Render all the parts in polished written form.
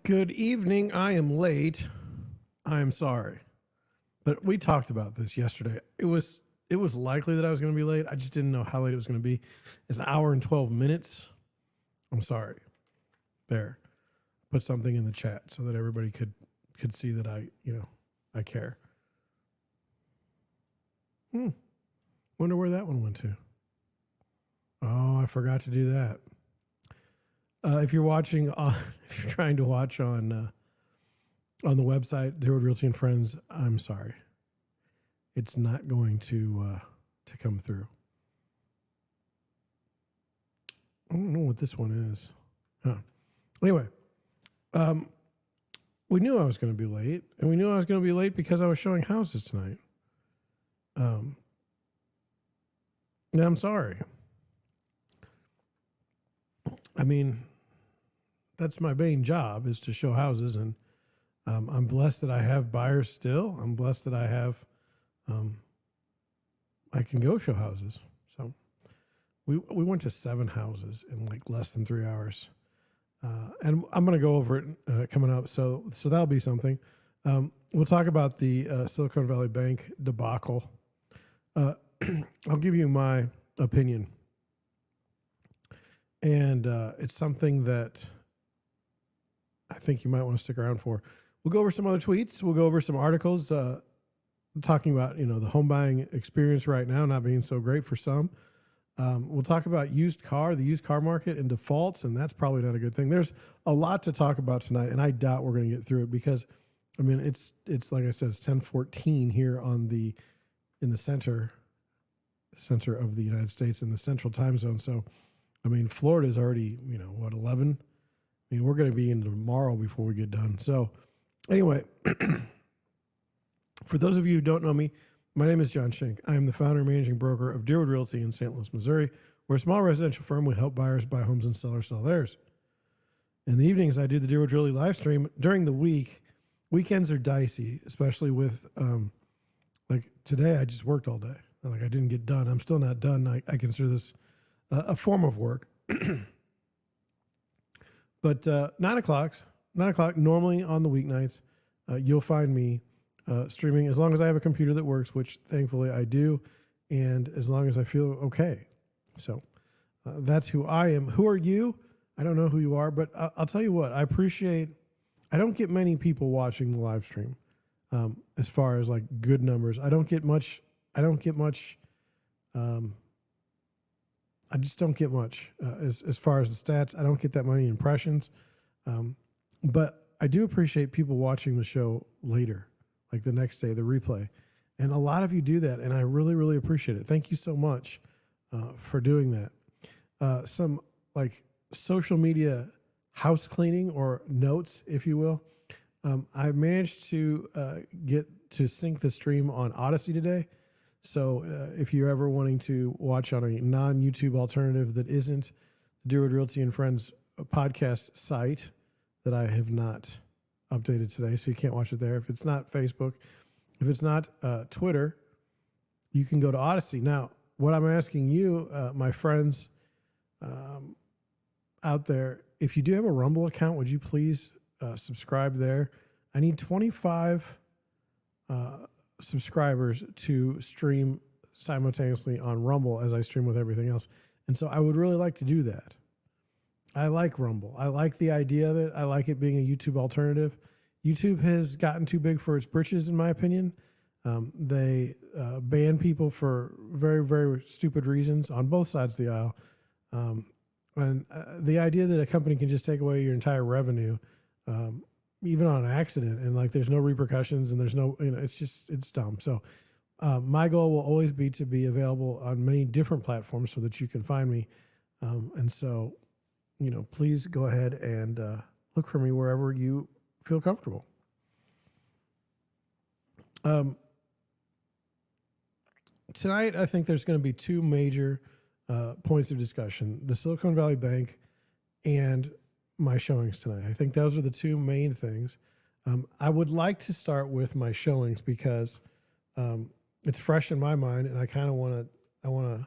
Good evening. I am late. I am sorry. But we talked about this yesterday. It was likely that I was going to be late. I just didn't know how late it was going to be. It's an hour and 12 minutes. I'm sorry. There. Put something in the chat so that everybody could see that I care. Wonder where that one went to. Oh, I forgot to do that. If you're watching, if you're trying to watch on the website, Deerwood Realty and Friends, I'm sorry. It's not going to come through. I don't know what this one is. Anyway, we knew I was going to be late, and we knew I was going to be late because I was showing houses tonight. And I'm sorry. I mean, that's my main job, is to show houses, and I'm blessed that I have buyers still. I'm blessed that I have, I can go show houses. So we went to 7 houses in like less than 3 hours. And I'm going to go over it coming up. So that'll be something. We'll talk about the Silicon Valley Bank debacle. I'll give you my opinion. And it's something that I think you might want to stick around for. We'll go over some other tweets. We'll go over some articles talking about, the home buying experience right now not being so great for some. We'll talk about the used car market and defaults, and that's probably not a good thing. There's a lot to talk about tonight, and I doubt we're going to get through it because, I mean, it's like I said, it's 10:14 here in the center of the United States in the central time zone. So, I mean, Florida's already, 11? I mean, we're going to be in tomorrow before we get done. So, anyway, for those of you who don't know me, my name is John Schenk. I am the founder and managing broker of Deerwood Realty in St. Louis, Missouri. We're a small residential firm. We help buyers buy homes and sellers sell theirs. In the evenings, I do the Deerwood Realty live stream. During the week, weekends are dicey, especially with, like today, I just worked all day. Like I didn't get done. I'm still not done. I consider this a form of work. But 9 o'clock normally on the weeknights, you'll find me streaming as long as I have a computer that works, which thankfully I do, and as long as I feel okay. So that's who I am. Who are you? I don't know who you are, but I'll tell you what, I don't get many people watching the live stream as far as like good numbers. I just don't get much as far as the stats. I don't get that many impressions. But I do appreciate people watching the show later, like the next day, the replay. And a lot of you do that, and I really, really appreciate it. Thank you so much for doing that. Some like social media house cleaning or notes, if you will. I managed to get to sync the stream on Odyssey today. So if you're ever wanting to watch on a non-YouTube alternative that isn't the Deerwood Realty and Friends podcast site that I have not updated today, so you can't watch it there. If it's not Facebook, if it's not Twitter, you can go to Odyssey. Now, what I'm asking you, my friends out there, if you do have a Rumble account, would you please subscribe there? I need 25 subscribers to stream simultaneously on Rumble as I stream with everything else. And so I would really like to do that. I like Rumble. I like the idea of it. I like it being a YouTube alternative. YouTube has gotten too big for its britches, in my opinion. They ban people for very, very stupid reasons on both sides of the aisle. And the idea that a company can just take away your entire revenue, even on an accident, and like there's no repercussions and there's no, it's dumb. So my goal will always be to be available on many different platforms so that you can find me. And so, please go ahead and look for me wherever you feel comfortable. Tonight, I think there's going to be 2 major points of discussion: the Silicon Valley Bank and my showings tonight. I think those are the 2 main things. I would like to start with my showings because it's fresh in my mind, and I kind of want to, I don't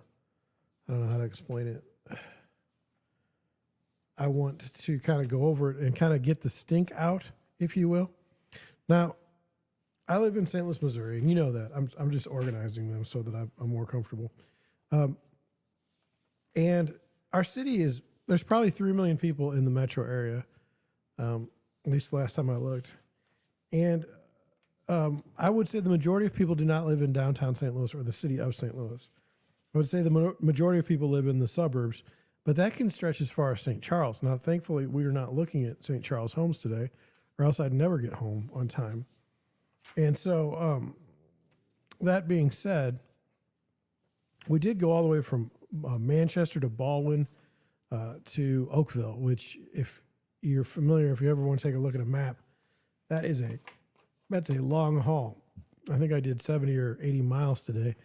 know how to explain it. I want to kind of go over it and kind of get the stink out, if you will. Now, I live in St. Louis, Missouri, and you know that. I'm just organizing them so that I'm more comfortable. And our city there's probably 3 million people in the metro area, at least the last time I looked. And I would say the majority of people do not live in downtown St. Louis or the city of St. Louis. I would say the majority of people live in the suburbs, but that can stretch as far as St. Charles. Now, thankfully, we are not looking at St. Charles homes today, or else I'd never get home on time. And so, that being said, we did go all the way from Manchester to Baldwin to Oakville, which, if you're familiar, if you ever want to take a look at a map, that's a long haul. I think I did 70 or 80 miles today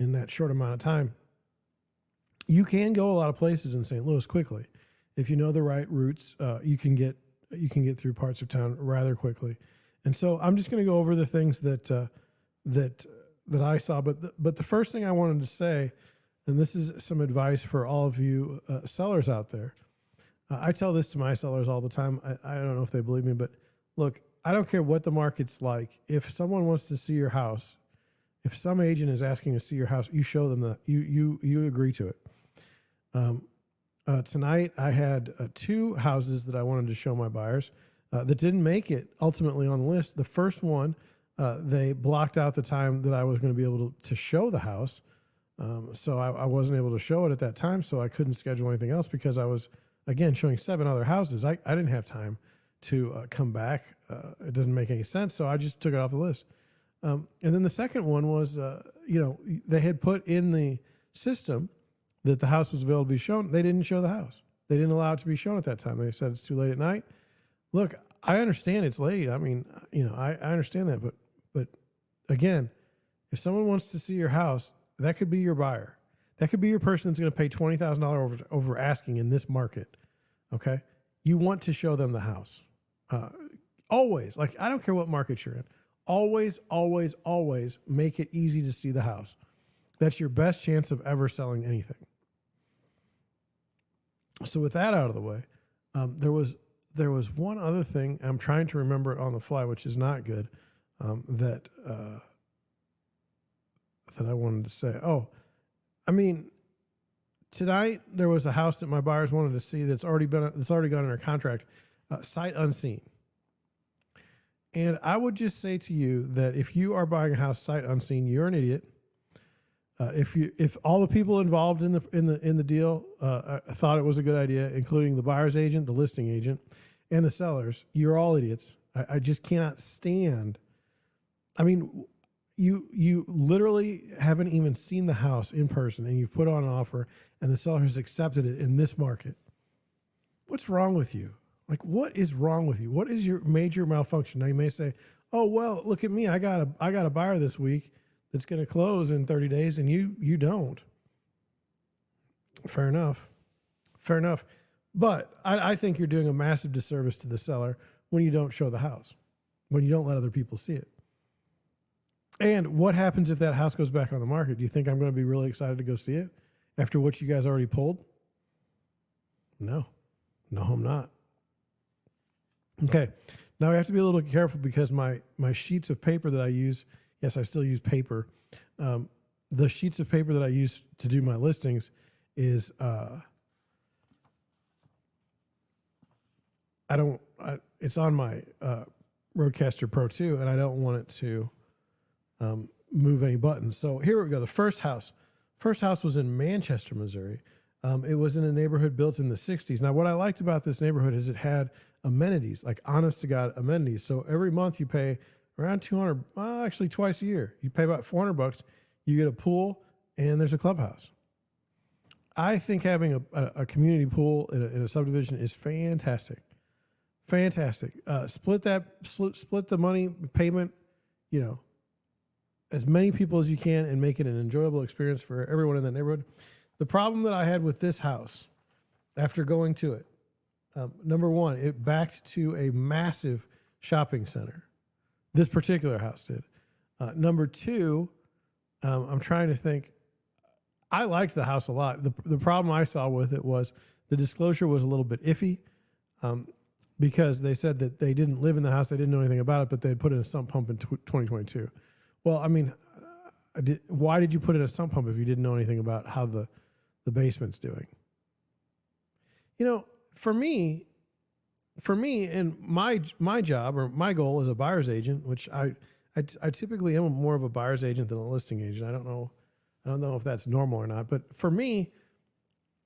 in that short amount of time. You can go a lot of places in St. Louis quickly. If you know the right routes, you can get through parts of town rather quickly. And so I'm just going to go over the things that I saw. But the first thing I wanted to say, and this is some advice for all of you sellers out there. I tell this to my sellers all the time. I don't know if they believe me, but look, I don't care what the market's like. If someone wants to see your house, if some agent is asking to see your house, you show them that you agree to it. Tonight I had 2 houses that I wanted to show my buyers that didn't make it ultimately on the list. The first one, they blocked out the time that I was going to be able to show the house. So I wasn't able to show it at that time, so I couldn't schedule anything else because I was, again, showing 7 other houses. I didn't have time to come back. It doesn't make any sense, so I just took it off the list. And then the second one was, they had put in the system that the house was available to be shown. They didn't show the house. They didn't allow it to be shown at that time. They said it's too late at night. Look, I understand it's late. I mean, I understand that. But again, if someone wants to see your house, that could be your buyer. That could be your person that's going to pay $20,000 over asking in this market. Okay? You want to show them the house. Always. Like, I don't care what market you're in. Always, always, always make it easy to see the house. That's your best chance of ever selling anything. So with that out of the way, there was one other thing. I'm trying to remember it on the fly, which is not good, that I wanted to say. Oh, I mean, tonight there was a house that my buyers wanted to see that's already gone under contract, sight unseen. And I would just say to you that if you are buying a house sight unseen, you're an idiot. If all the people involved in the deal thought it was a good idea, including the buyer's agent, the listing agent, and the sellers, you're all idiots. I just cannot stand. I mean, you literally haven't even seen the house in person, and you've put on an offer, and the seller has accepted it in this market. What's wrong with you? Like, what is wrong with you? What is your major malfunction? Now you may say, "Oh well, look at me. I got a buyer this week that's going to close in 30 days, and you don't." Fair enough. But I think you're doing a massive disservice to the seller when you don't show the house, when you don't let other people see it. And what happens if that house goes back on the market? Do you think I'm going to be really excited to go see it after what you guys already pulled? No, I'm not. Okay, now I have to be a little careful because my sheets of paper that I use, yes, I still use paper. The sheets of paper that I use to do my listings is it's on my Rodecaster Pro 2, and I don't want it to move any buttons. So here we go. The first house was in Manchester, Missouri. It was in a neighborhood built in the 60s. Now, what I liked about this neighborhood is it had amenities, like honest to God amenities. So every month you pay around $200, actually twice a year. You pay about $400. You get a pool, and there's a clubhouse. I think having a community pool in a subdivision is fantastic. Fantastic. Split the money payment, as many people as you can, and make it an enjoyable experience for everyone in that neighborhood. The problem that I had with this house, after going to it, number one, it backed to a massive shopping center. This particular house did. Number two, I'm trying to think. I liked the house a lot. The problem I saw with it was the disclosure was a little bit iffy because they said that they didn't live in the house, they didn't know anything about it, but they had put in a sump pump in 2022. Well, I mean, why did you put in a sump pump if you didn't know anything about how the basement's doing? You know, for me, and my job or my goal as a buyer's agent, which I typically am more of a buyer's agent than a listing agent. I don't know if that's normal or not, but for me,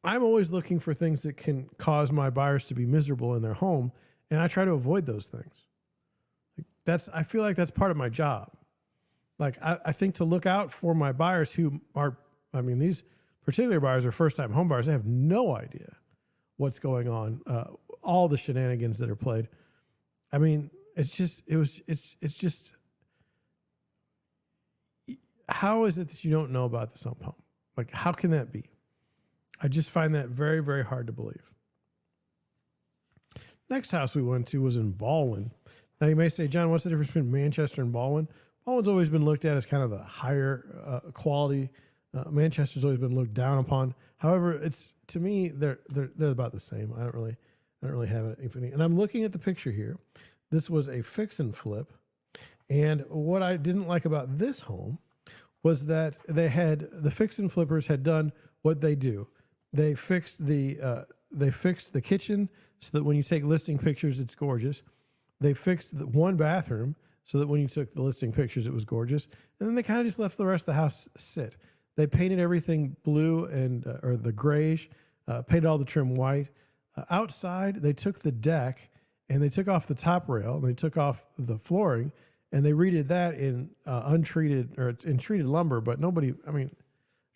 I'm always looking for things that can cause my buyers to be miserable in their home, and I try to avoid those things. I feel like that's part of my job. Like I think to look out for my buyers who are, I mean, these particular buyers are first-time home buyers. They have no idea what's going on, all the shenanigans that are played. I mean, it's just, how is it that you don't know about the sump pump? Like, how can that be? I just find that very, very hard to believe. Next house we went to was in Baldwin. Now you may say, John, what's the difference between Manchester and Baldwin? Baldwin's always been looked at as kind of the higher quality. Manchester's always been looked down upon. However, it's, to me, they're about the same. I don't really have any. And I'm looking at the picture here. This was a fix and flip. And what I didn't like about this home was that the fix and flippers had done what they do. They fixed the kitchen so that when you take listing pictures, it's gorgeous. They fixed the one bathroom so that when you took the listing pictures, it was gorgeous. And then they kind of just left the rest of the house sit. They painted everything blue and or the grayish, painted all the trim white. Outside, they took the deck and they took off the top rail and they took off the flooring and they redid that in untreated, or it's in treated lumber, but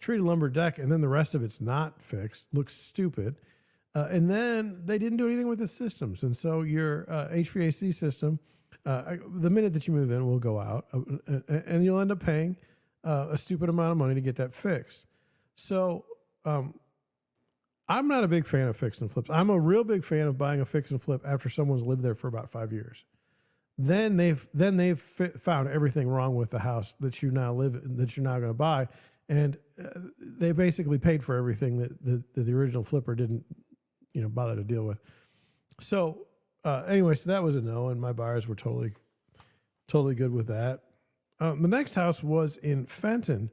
treated lumber deck, and then the rest of it's not fixed, looks stupid. And then they didn't do anything with the systems. And so your HVAC system, the minute that you move in, will go out, and you'll end up paying a stupid amount of money to get that fixed. So I'm not a big fan of fix and flips. I'm a real big fan of buying a fix and flip after someone's lived there for about 5 years. Then they've found everything wrong with the house that you're now going to buy. And they basically paid for everything that the original flipper didn't, bother to deal with. So anyway, so that was a no, and my buyers were totally good with that. The next house was in Fenton,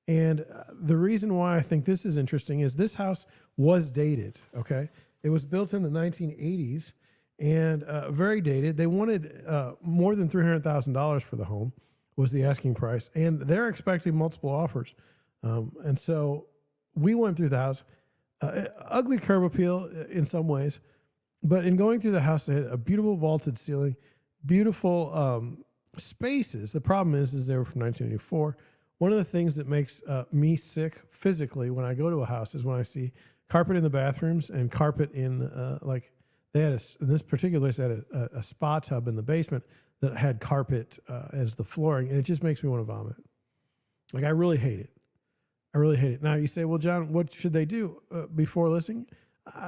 and the reason why I think this is interesting is this house was dated. Okay, it was built in the 1980s and very dated. They wanted more than $300,000 for the home was the asking price, and they're expecting multiple offers. And so we went through the house, ugly curb appeal in some ways, but in going through the house, they had a beautiful vaulted ceiling, beautiful spaces. The problem is they were from 1984. One of the things that makes me sick physically when I go to a house is when I see carpet in the bathrooms and carpet in they had in this particular place, they had a spa tub in the basement that had carpet as the flooring, and it just makes me want to vomit. Like, I really hate it. Now you say, well, John, what should they do before listing?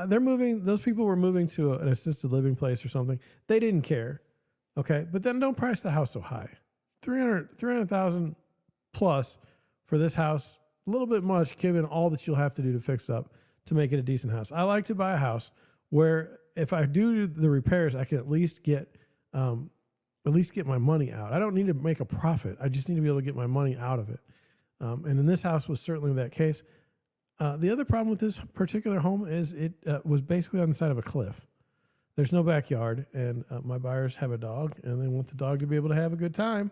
Those people were moving to an assisted living place or something. They didn't care. Okay. But then don't price the house so high. 300,000 plus for this house, a little bit much given all that you'll have to do to fix it up to make it a decent house. I like to buy a house where if I do the repairs, I can at least get my money out. I don't need to make a profit. I just need to be able to get my money out of it. And in this house was certainly that case. The other problem with this particular home is it was basically on the side of a cliff. There's no backyard, and my buyers have a dog, and they want the dog to be able to have a good time.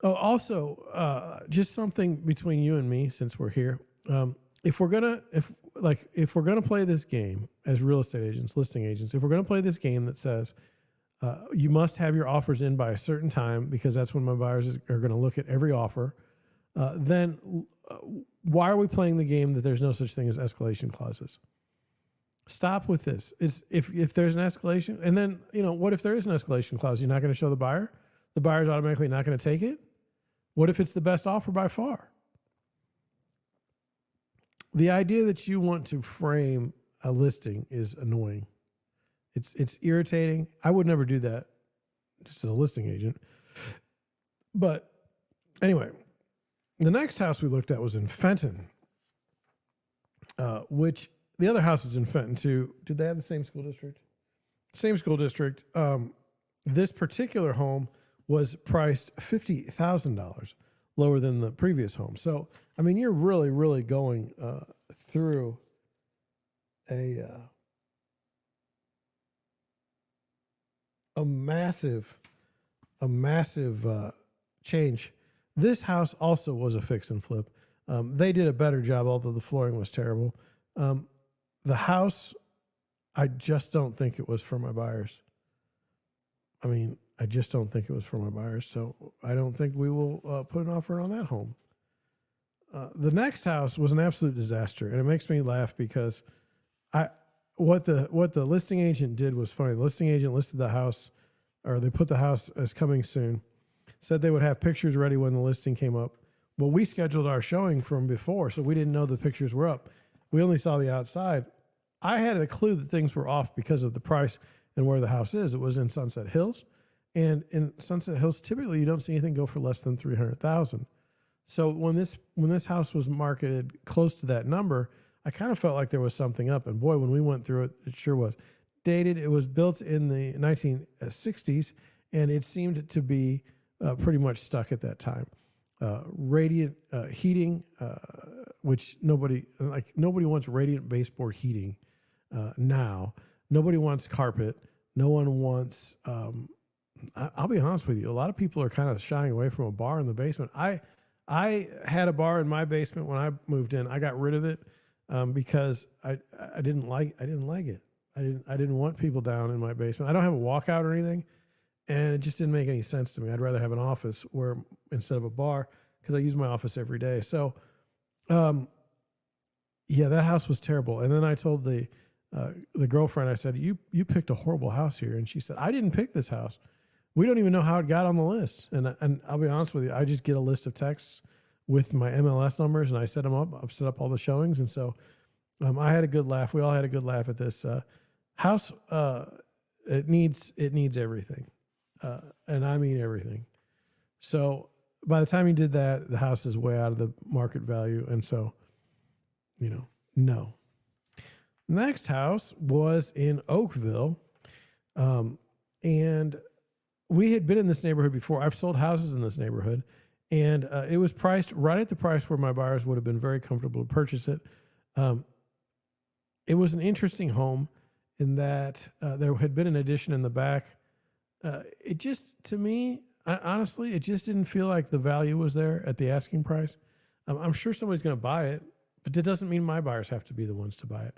Oh, also, just something between you and me, since we're here. If we're gonna play this game as real estate agents, listing agents, if we're gonna play this game that says you must have your offers in by a certain time because that's when my buyers are going to look at every offer, then why are we playing the game that there's no such thing as escalation clauses? Stop with this. If there's an escalation, and then, what if there is an escalation clause? You're not going to show the buyer? The buyer's automatically not going to take it? What if it's the best offer by far? The idea that you want to frame a listing is annoying. It's irritating. I would never do that just as a listing agent. But anyway, the next house we looked at was in Fenton, which the other house is in Fenton too. Did they have the same school district? Same school district. This particular home was priced $50,000 lower than the previous home. So, I mean, you're really, really going through a massive change. This house also was a fix and flip. They did a better job, although the flooring was terrible. The house, I just don't think it was for my buyers. I mean, I just don't think it was for my buyers. So I don't think we will put an offer on that home. The next house was an absolute disaster, and it makes me laugh because what the listing agent did was funny. The listing agent listed the house, or they put the house as coming soon, said they would have pictures ready when the listing came up. Well, we scheduled our showing from before, so we didn't know the pictures were up. We only saw the outside. I had a clue that things were off because of the price and where the house is. It was in Sunset Hills, and in Sunset Hills, typically you don't see anything go for less than $300,000. So when this house was marketed close to that number, I kind of felt like there was something up. And boy, when we went through it, it sure was. Dated, it was built in the 1960s, and it seemed to be pretty much stuck at that time. Radiant heating, which nobody wants radiant baseboard heating now. Nobody wants carpet. No one wants. I'll be honest with you. A lot of people are kind of shying away from a bar in the basement. I had a bar in my basement when I moved in. I got rid of it because I didn't like it. I didn't want people down in my basement. I don't have a walkout or anything, and it just didn't make any sense to me. I'd rather have an office where instead of a bar, because I use my office every day. So, yeah, that house was terrible. And then I told the girlfriend, I said, "You picked a horrible house here," and she said, "I didn't pick this house. We don't even know how it got on the list." And I'll be honest with you, I just get a list of texts with my MLS numbers, and I set them up. I've set up all the showings, and so I had a good laugh. We all had a good laugh at this house. It needs everything, and I mean everything. So by the time he did that, the house is way out of the market value, and so no. Next house was in Oakville, and we had been in this neighborhood before. I've sold houses in this neighborhood, and it was priced right at the price where my buyers would have been very comfortable to purchase it. It was an interesting home in that there had been an addition in the back. It just, to me, honestly, it just didn't feel like the value was there at the asking price. I'm sure somebody's going to buy it, but that doesn't mean my buyers have to be the ones to buy it.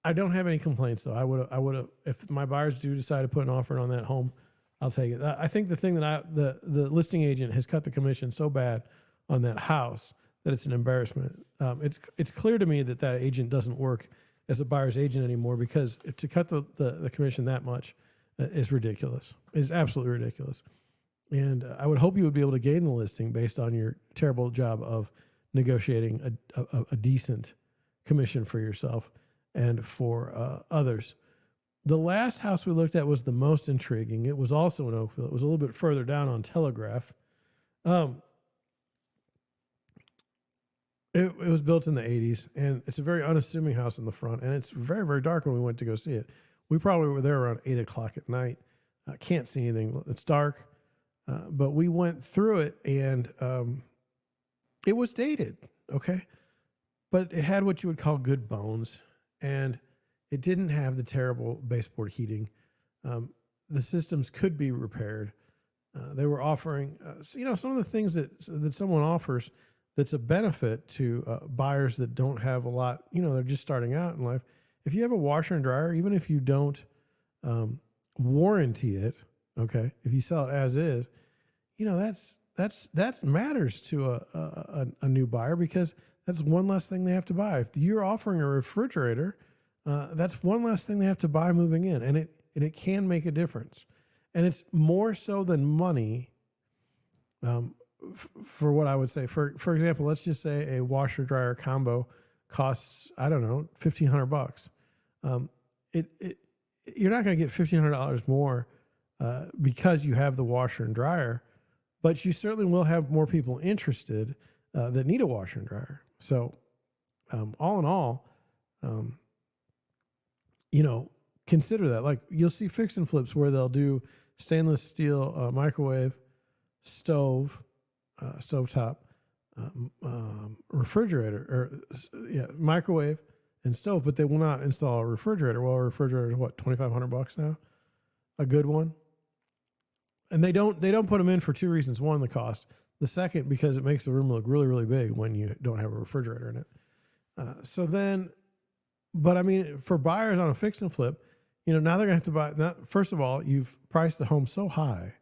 I don't have any complaints though. I would have, if my buyers do decide to put an offer on that home, I'll take it. I think the thing that the listing agent has cut the commission so bad on that house that it's an embarrassment. It's clear to me that agent doesn't work as a buyer's agent anymore, because to cut the commission that much is ridiculous. Is absolutely ridiculous. And I would hope you would be able to gain the listing based on your terrible job of negotiating a decent commission for yourself and for others. The last house we looked at was the most intriguing. It was also in Oakville. It was a little bit further down on Telegraph. It was built in the 80s, and it's a very unassuming house in the front, and it's very, very dark when we went to go see it. We probably were there around 8 o'clock at night. Can't see anything. It's dark, but we went through it, and it was dated, okay? But it had what you would call good bones, and it didn't have the terrible baseboard heating. The systems could be repaired. They were offering, some of the things that someone offers that's a benefit to buyers that don't have a lot, they're just starting out in life. If you have a washer and dryer, even if you don't warranty it, okay, if you sell it as is, that matters to a new buyer, because that's one less thing they have to buy. If you're offering a refrigerator, that's one less thing they have to buy moving in, and it can make a difference. And it's more so than money. For what I would say, for example, let's just say a washer dryer combo costs, I don't know, $1,500. You're not going to get $1,500 more because you have the washer and dryer, but you certainly will have more people interested that need a washer and dryer. So, all in all, um, you know, consider that. Like you'll see fix and flips where they'll do stainless steel microwave, stove, stovetop, refrigerator, microwave and stove, but they will not install a refrigerator. Well, a refrigerator is what, $2,500 now? A good one. And they don't put them in for two reasons. One, the cost. The second, because it makes the room look really, really big when you don't have a refrigerator in it. But I mean, for buyers on a fix and flip, you know, now they're going to have to buy. First of all, you've priced the home so high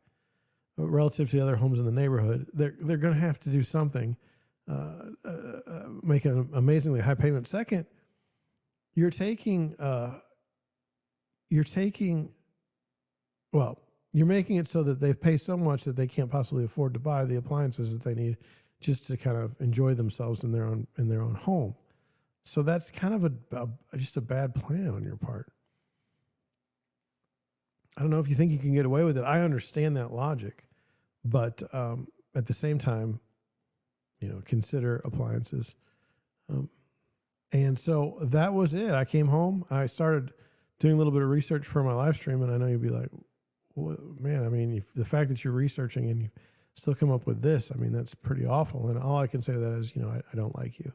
relative to the other homes in the neighborhood. They're going to have to do something, make an amazingly high payment. Second, you're making it so that they pay so much that they can't possibly afford to buy the appliances that they need just to kind of enjoy themselves in their own home. So that's kind of just a bad plan on your part. I don't know if you think you can get away with it. I understand that logic, but at the same time, you know, consider appliances. And so that was it. I came home. I started doing a little bit of research for my live stream, and I know you'd be like, well, man, I mean, the fact that you're researching and you still come up with this, I mean, that's pretty awful. And all I can say to that is, you know, I don't like you.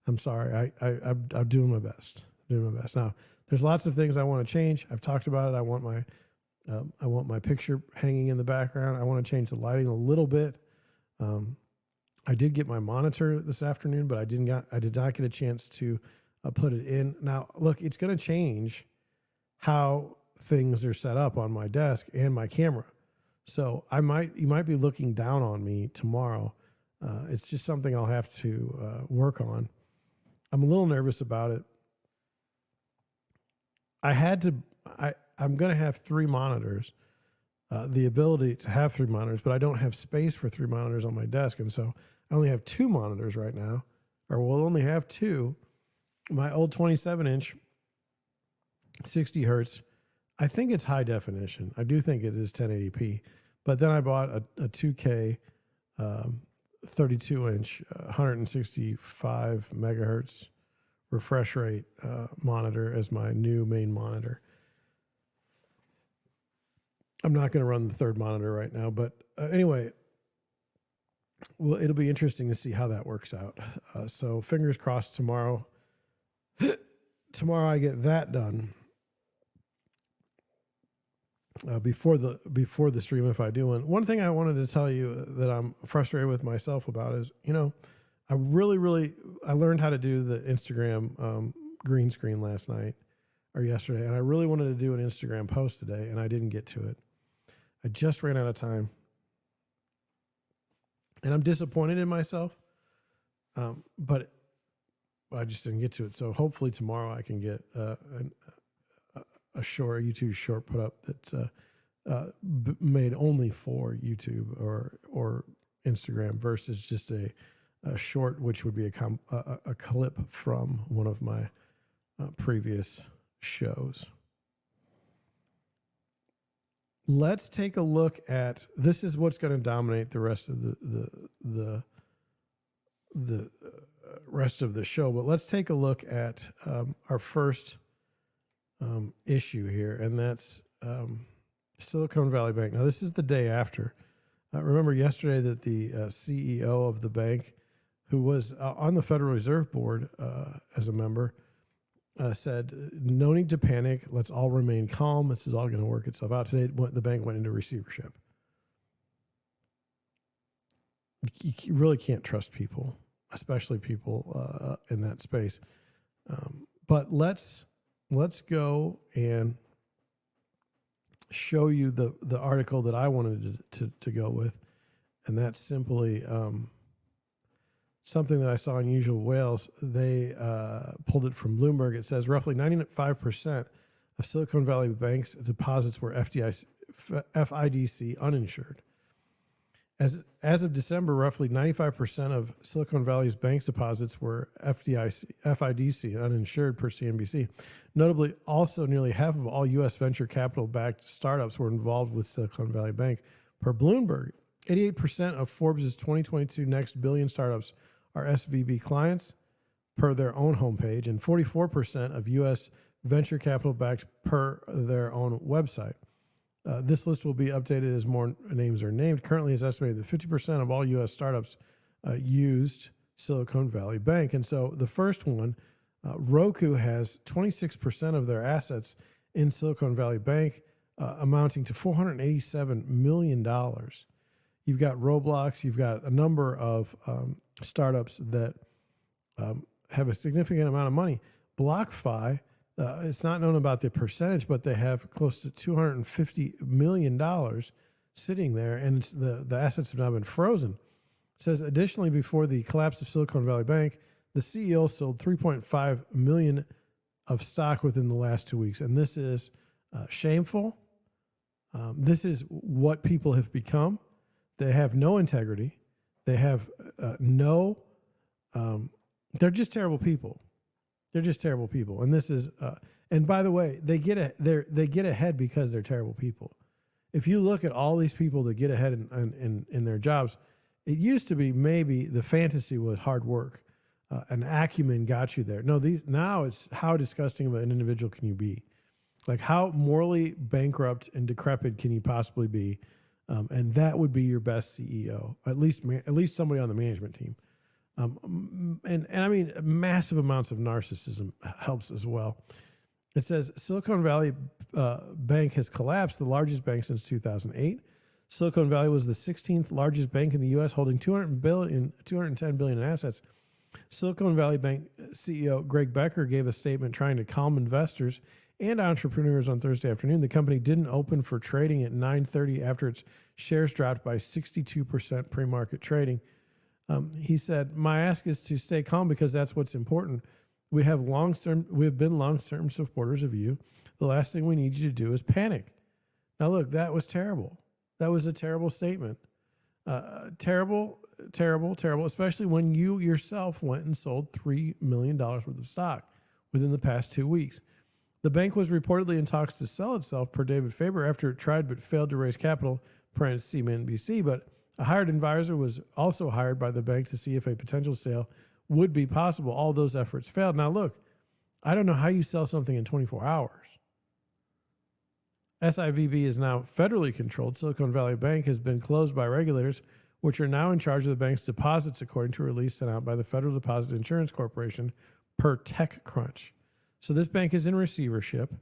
I'm sorry. I'm doing my best. Now, there's lots of things I want to change. I've talked about it. I want my picture hanging in the background. I want to change the lighting a little bit. I did get my monitor this afternoon, but I did not get a chance to put it in. Now, look, it's going to change how things are set up on my desk and my camera. So you might be looking down on me tomorrow. It's just something I'll have to work on. I'm a little nervous about it. I'm going to have 3 monitors, the ability to have 3 monitors, but I don't have space for 3 monitors on my desk. And so I only have 2 monitors right now, or we'll only have 2. My old 27-inch, 60 hertz, I think it's high definition. I do think it is 1080p. But then I bought a 2K 32-inch, 165 megahertz refresh rate monitor as my new main monitor. I'm not going to run the 3rd monitor right now, but anyway, well, it'll be interesting to see how that works out. So fingers crossed tomorrow. Tomorrow I get that done. Before the stream, if I do one. One thing I wanted to tell you that I'm frustrated with myself about is, you know, I learned how to do the Instagram green screen last night or yesterday, and I really wanted to do an Instagram post today, and I didn't get to it. I just ran out of time, and I'm disappointed in myself, but I just didn't get to it. So hopefully tomorrow I can get a YouTube short put up that's made only for YouTube or Instagram versus just a short, which would be a clip from one of my previous shows. Let's take a look at, this is what's going to dominate the rest of the rest of the show, but let's take a look at our first issue here, and that's Silicon Valley Bank. Now, this is the day after. Remember yesterday that the CEO of the bank, who was on the Federal Reserve Board as a member, said, no need to panic. Let's all remain calm. This is all going to work itself out. Today, the bank went into receivership. You really can't trust people, especially people in that space. But let's go and show you the article that I wanted to go with, and that's simply something that I saw in Usual Wales. They pulled it from Bloomberg. It says roughly 95% of Silicon Valley Bank's deposits were FDIC uninsured. As of December, roughly 95% of Silicon Valley's bank's deposits were FDIC uninsured per CNBC. Notably, also nearly half of all U.S. venture capital-backed startups were involved with Silicon Valley Bank. Per Bloomberg, 88% of Forbes' 2022 Next Billion startups are SVB clients. per their own homepage, and 44% of U.S. venture capital backed per their own website. This list will be updated as more names are named. Currently, it's estimated that 50% of all U.S. startups used Silicon Valley Bank. And so the first one, Roku, has 26% of their assets in Silicon Valley Bank, amounting to $487 million. You've got Roblox, you've got a number of startups that have a significant amount of money. BlockFi, it's not known about the percentage, but they have close to $250 million sitting there, and the assets have now been frozen. It says, additionally, before the collapse of Silicon Valley Bank, the CEO sold 3.5 million of stock within the last 2 weeks. And this is shameful. This is what people have become. They have no integrity. They have they're just terrible people. They're just terrible people. And this is, and by the way, they get ahead because they're terrible people. If you look at all these people that get ahead in their jobs, it used to be maybe the fantasy was hard work. An acumen got you there. No, now it's how disgusting of an individual can you be? Like, how morally bankrupt and decrepit can you possibly be? And that would be your best CEO, at least somebody on the management team. And I mean, massive amounts of narcissism helps as well. It says Silicon Valley Bank has collapsed, the largest bank since 2008. Silicon Valley was the 16th largest bank in the U.S., holding $210 billion in assets. Silicon Valley Bank CEO Greg Becker gave a statement trying to calm investors and entrepreneurs on Thursday afternoon. The company didn't open for trading at 9:30 after its shares dropped by 62% pre-market trading. He said, "My ask is to stay calm because that's what's important. We have been long-term supporters of you. The last thing we need you to do is panic." Now, look, that was terrible. That was a terrible statement. Terrible, especially when you yourself went and sold $3 million worth of stock within the past 2 weeks. The bank was reportedly in talks to sell itself, per David Faber, after it tried but failed to raise capital, per CNBC. But a hired advisor was also hired by the bank to see if a potential sale would be possible. All those efforts failed. Now, look, I don't know how you sell something in 24 hours. SIVB is now federally controlled. Silicon Valley Bank has been closed by regulators, which are now in charge of the bank's deposits, according to a release sent out by the Federal Deposit Insurance Corporation, per TechCrunch. So this bank is in receivership.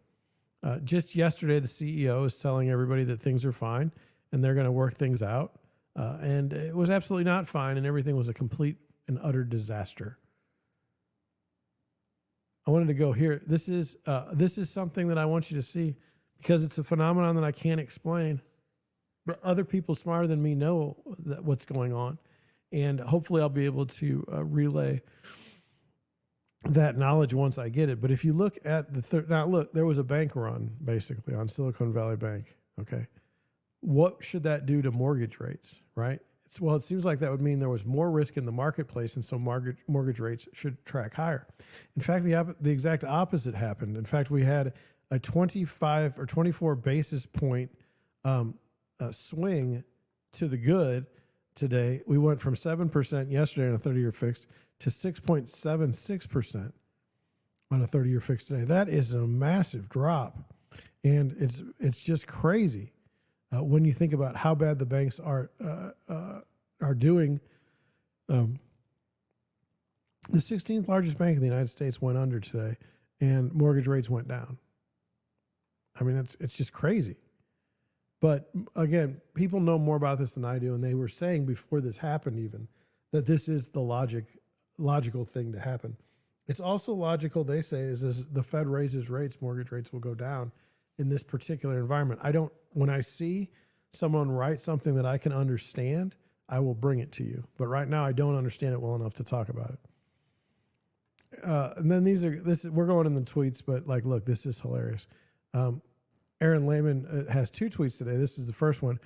Just yesterday, the CEO is telling everybody that things are fine and they're going to work things out. And it was absolutely not fine, and everything was a complete and utter disaster. I wanted to go here. This is something that I want you to see because it's a phenomenon that I can't explain. But other people smarter than me know what's going on. And hopefully I'll be able to relay that knowledge once I get it. But if you look at now look, there was a bank run basically on Silicon Valley Bank. Okay. What should that do to mortgage rates, right? It seems like that would mean there was more risk in the marketplace, and so mortgage rates should track higher. In fact, the exact opposite happened. In fact, we had a 25 or 24 basis point swing to the good today. We went from 7% yesterday on a 30-year fixed to 6.76% on a 30-year fixed today. That is a massive drop, and it's just crazy when you think about how bad the banks are doing. The 16th largest bank in the United States went under today, and mortgage rates went down. I mean, it's just crazy. But again, people know more about this than I do, and they were saying before this happened even that this is the logical thing to happen. It's also logical, they say, is as the Fed raises rates, mortgage rates will go down in this particular environment. When I see someone write something that I can understand, I will bring it to you. But right now, I don't understand it well enough to talk about it. And then we're going in the tweets, but look, this is hilarious. Aaron Lehman has two tweets today. This is the first one.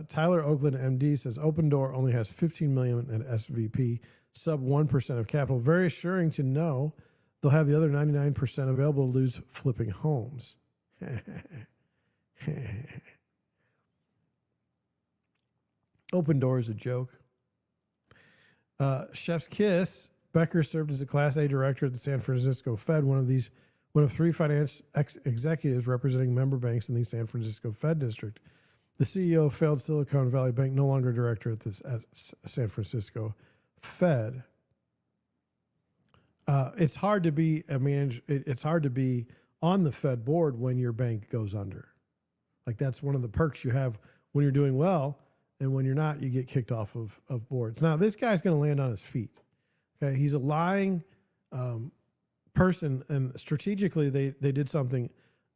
Tyler Oakland, MD, says Open Door only has 15 million at SVP, sub 1% of capital. Very assuring to know they'll have the other 99% available to lose flipping homes. Open Door is a joke. Chef's Kiss Becker served as a Class A director at the San Francisco Fed, one of three finance executives representing member banks in the San Francisco Fed district. The CEO of failed Silicon Valley Bank, no longer director at this San Francisco Fed. It's hard to be it's hard to be on the Fed board when your bank goes under. Like, that's one of the perks you have when you're doing well, and when you're not, you get kicked off of boards. Now, this guy's going to land on his feet. Okay, he's a lying person, and strategically they did something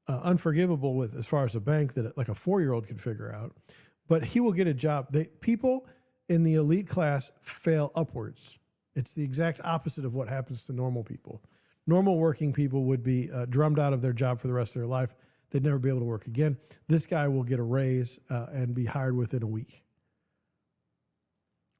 unforgivable with, as far as a bank, that like a 4-year-old could figure out. But he will get a job. People in the elite class fail upwards. It's the exact opposite of what happens to normal people. Normal working people would be drummed out of their job for the rest of their life. They'd never be able to work again. This guy will get a raise and be hired within a week.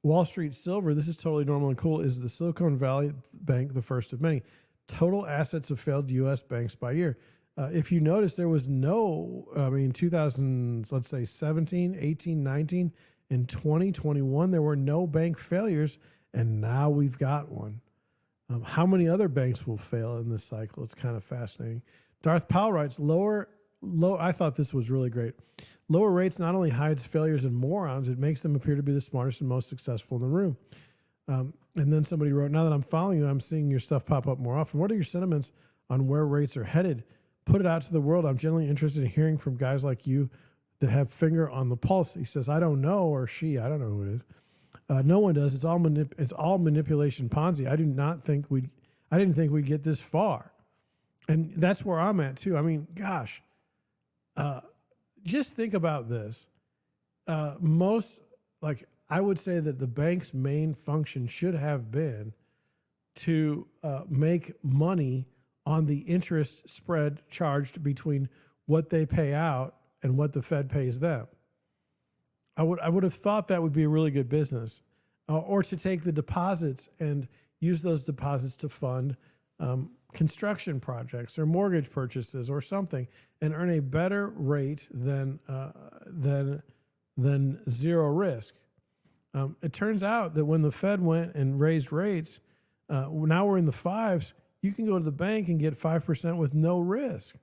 Wall Street Silver, this is totally normal and cool, is the Silicon Valley Bank, the first of many. Total assets of failed U.S. banks by year. If you notice, there was 2000, let's say 17, 18, 19, and 2021, there were no bank failures, and now we've got one. How many other banks will fail in this cycle? It's kind of fascinating. Darth Powell writes, I thought this was really great. Lower rates not only hides failures and morons, it makes them appear to be the smartest and most successful in the room. And then somebody wrote, now that I'm following you, I'm seeing your stuff pop up more often. What are your sentiments on where rates are headed? Put it out to the world. I'm generally interested in hearing from guys like you that have finger on the pulse. He says, I don't know, or she, I don't know who it is. No one does. It's all manipulation Ponzi. I didn't think we'd get this far. And that's where I'm at too. I mean, gosh, just think about this. I would say that the bank's main function should have been to make money on the interest spread charged between what they pay out and what the Fed pays them. I would have thought that would be a really good business, or to take the deposits and use those deposits to fund construction projects or mortgage purchases or something, and earn a better rate than zero risk. It turns out that when the Fed went and raised rates, now we're in the 5s. You can go to the bank and get 5% with no risk.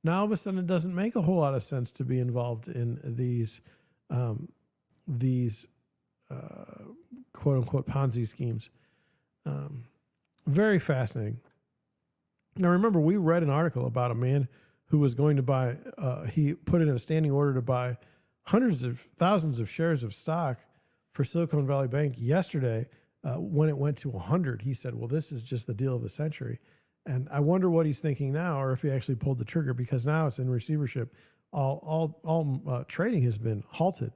Now all of a sudden, it doesn't make a whole lot of sense to be involved in these quote unquote Ponzi schemes. Very fascinating. Now, remember, we read an article about a man who was going to buy, he put in a standing order to buy hundreds of thousands of shares of stock for Silicon Valley Bank yesterday. When it went to 100, he said, well, this is just the deal of the century. And I wonder what he's thinking now, or if he actually pulled the trigger, because now it's in receivership. All trading has been halted.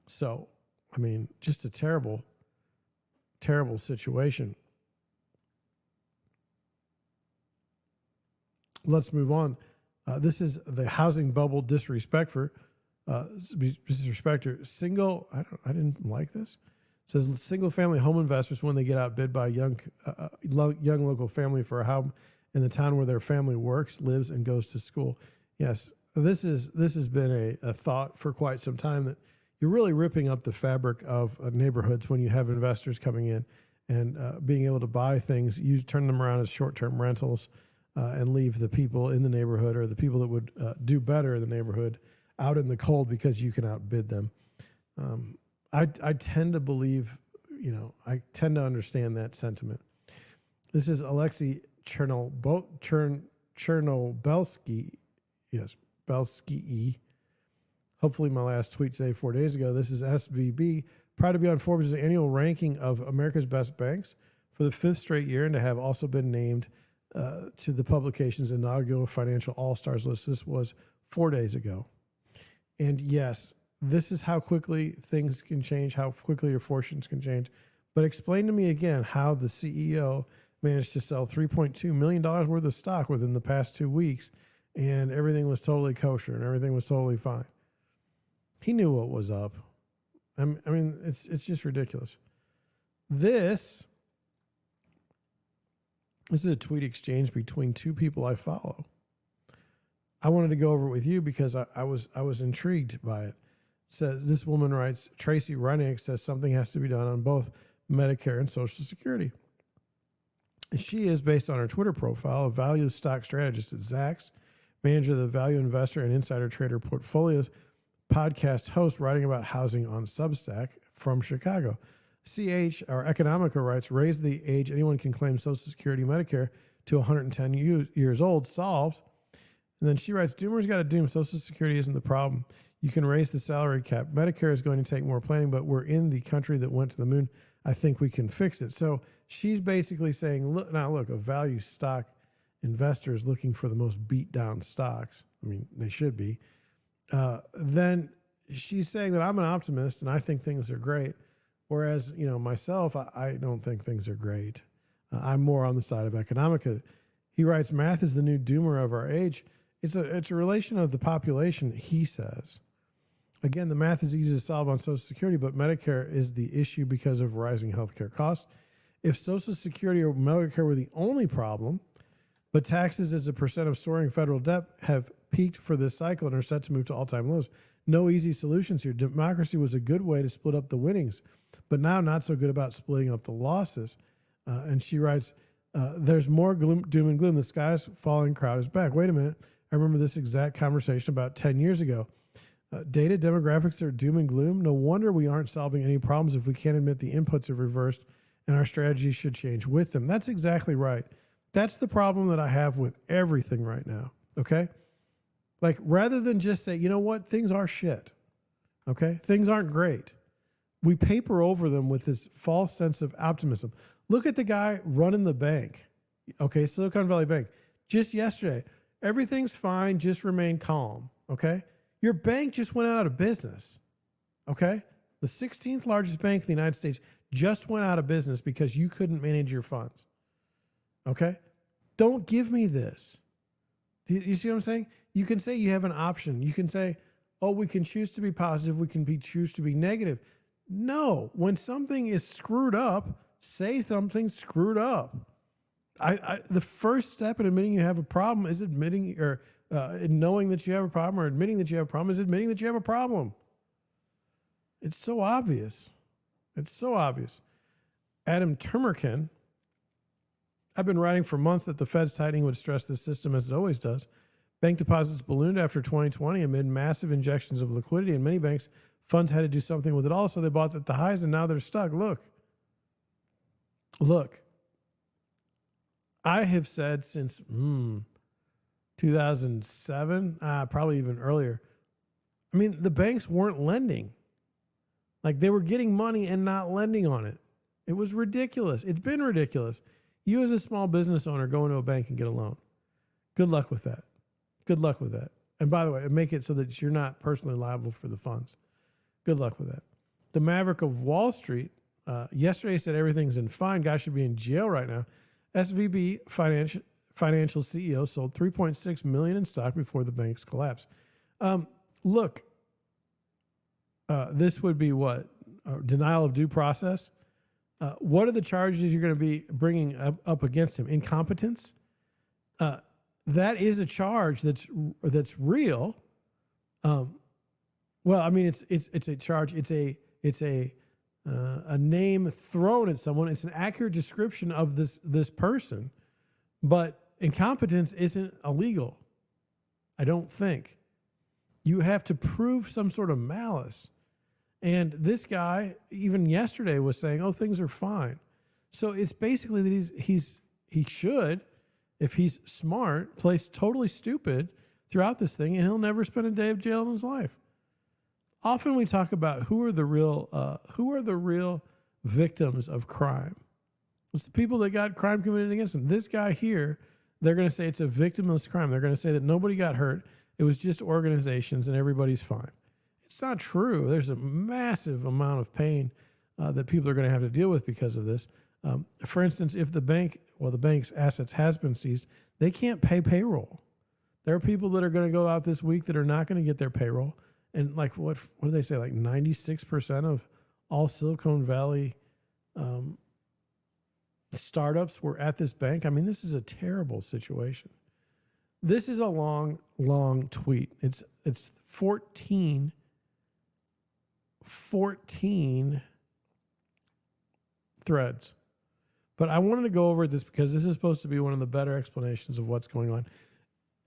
So, I mean, just a terrible, terrible situation. Let's move on. This is the housing bubble disrespecter. I didn't like this. It says single-family home investors, when they get outbid by a young local family for a home in the town where their family works, lives, and goes to school. Yes, this has been a thought for quite some time, that you're really ripping up the fabric of neighborhoods when you have investors coming in and being able to buy things. You turn them around as short-term rentals and leave the people in the neighborhood, or the people that would do better in the neighborhood, out in the cold because you can outbid them. I tend to believe, I tend to understand that sentiment. This is Alexei Chernobylsky. Yes, Belsky. Hopefully my last tweet today, 4 days ago. This is SVB. Proud to be on Forbes' annual ranking of America's best banks for the 5th straight year, and to have also been named to the publication's inaugural Financial All-Stars list. This was 4 days ago. And yes, this is how quickly things can change, how quickly your fortunes can change. But explain to me again how the CEO managed to sell $3.2 million worth of stock within the past 2 weeks, and everything was totally kosher and everything was totally fine. He knew what was up. I mean, it's just ridiculous. This is a tweet exchange between two people I follow. I wanted to go over it with you because I was intrigued by it. Says this woman writes, Tracy Rennick says something has to be done on both Medicare and Social Security. And she is, based on her Twitter profile, a value stock strategist at Zacks, manager of the Value Investor and Insider Trader Portfolios, podcast host writing about housing on Substack from Chicago. CH, or Economica, writes, raise the age anyone can claim Social Security Medicare to 110 years old, solved. And then she writes, Doomers got to doom. Social Security isn't the problem. You can raise the salary cap. Medicare is going to take more planning, but we're in the country that went to the moon. I think we can fix it. So she's basically saying, look, a value stock investor is looking for the most beat down stocks. I mean, they should be. Then she's saying that I'm an optimist and I think things are great. Whereas, myself, I don't think things are great. I'm more on the side of Economica. He writes, math is the new doomer of our age. It's a relation of the population, he says. Again, the math is easy to solve on Social Security, but Medicare is the issue because of rising healthcare costs. If Social Security or Medicare were the only problem, but taxes as a percent of soaring federal debt have peaked for this cycle and are set to move to all-time lows. No easy solutions here. Democracy was a good way to split up the winnings, but now not so good about splitting up the losses. And she writes, there's more doom and gloom. The sky's falling, crowd is back. Wait a minute. I remember this exact conversation about 10 years ago. Data demographics are doom and gloom. No wonder we aren't solving any problems if we can't admit the inputs have reversed and our strategies should change with them. That's exactly right. That's the problem that I have with everything right now, okay? Like, rather than just say, you know what, things are shit, okay? Things aren't great. We paper over them with this false sense of optimism. Look at the guy running the bank, okay, Silicon Valley Bank. Just yesterday, everything's fine, just remain calm, okay? Your bank just went out of business, okay? The 16th largest bank in the United States just went out of business because you couldn't manage your funds, okay? Don't give me this. Do you see what I'm saying? You can say you have an option. You can say, oh, we can choose to be positive. We can choose to be negative. No, when something is screwed up, say something's screwed up. The first step in admitting you have a problem is admitting or knowing that you have a problem, or admitting that you have a problem is admitting that you have a problem. It's so obvious. It's so obvious. Adam Turmerkin, I've been writing for months that the Fed's tightening would stress the system as it always does. Bank deposits ballooned after 2020 amid massive injections of liquidity, and many banks' funds had to do something with it all, so they bought at the highs, and now they're stuck. Look, I have said since 2007, probably even earlier, I mean, the banks weren't lending. Like, they were getting money and not lending on it. It was ridiculous. It's been ridiculous. You as a small business owner go into a bank and get a loan. Good luck with that. Good luck with that. And by the way, make it so that you're not personally liable for the funds. Good luck with that. The maverick of Wall Street yesterday said everything's in fine. Guy should be in jail right now. SVB financial CEO sold $3.6 million in stock before the bank's collapse. Look, this would be what? Denial of due process? What are the charges you're going to be bringing up against him? Incompetence? That is a charge that's real. Well, I mean, it's a charge. It's a name thrown at someone. It's an accurate description of this person, but incompetence isn't illegal. I don't think. You have to prove some sort of malice. And this guy, even yesterday, was saying, oh, things are fine. So it's basically that he should, if he's smart, play totally stupid throughout this thing, and he'll never spend a day of jail in his life. Often we talk about who are the real victims of crime. It's the people that got crime committed against them. This guy here, they're going to say it's a victimless crime. They're going to say that nobody got hurt. It was just organizations and everybady's fine. It's not true. There's a massive amount of pain that people are going to have to deal with because of this. For instance, if the bank's assets has been seized, they can't pay payroll. There are people that are going to go out this week that are not going to get their payroll. And like, what do they say? Like 96% of all Silicon Valley startups were at this bank. I mean, this is a terrible situation. This is a long, long tweet. It's 14 threads. But I wanted to go over this because this is supposed to be one of the better explanations of what's going on.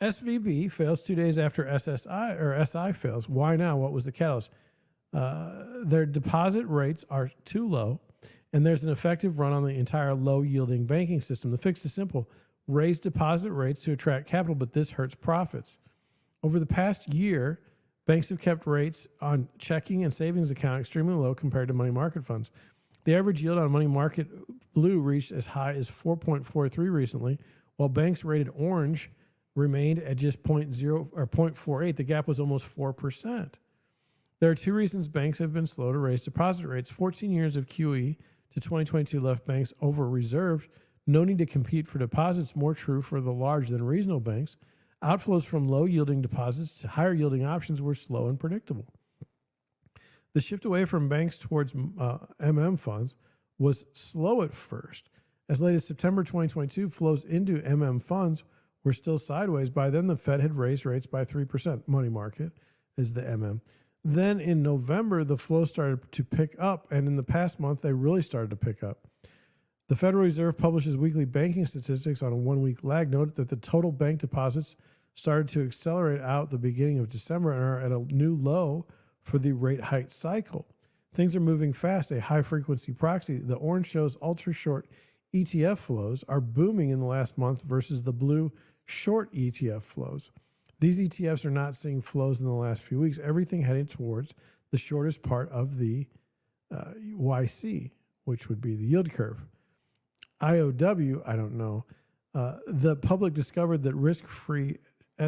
SVB fails 2 days after SSI or SI fails. Why now? What was the catalyst? Their deposit rates are too low, and there's an effective run on the entire low-yielding banking system. The fix is simple. Raise deposit rates to attract capital, but this hurts profits. Over the past year, banks have kept rates on checking and savings account extremely low compared to money market funds. The average yield on money market blue reached as high as 4.43 recently, while banks rated orange remained at just 0.0 or 0.48. The gap was almost 4%. There are two reasons banks have been slow to raise deposit rates. 14 years of QE to 2022 left banks over-reserved. No need to compete for deposits, more true for the large than regional banks. Outflows from low-yielding deposits to higher-yielding options were slow and predictable. The shift away from banks towards funds was slow at first. As late as September 2022, flows into funds were still sideways. By then, the Fed had raised rates by 3%. Money market is the Then in November, the flow started to pick up, and in the past month, they really started to pick up. The Federal Reserve publishes weekly banking statistics on a one-week lag. Note that the total bank deposits started to accelerate out the beginning of December and are at a new low for the rate hike cycle. Things are moving fast. A high-frequency proxy, the orange shows ultra-short ETF flows are booming in the last month versus the blue short ETF flows. These ETFs are not seeing flows in the last few weeks. Everything heading towards the shortest part of the YC, which would be the yield curve. IOW, I don't know. The public discovered that risk-free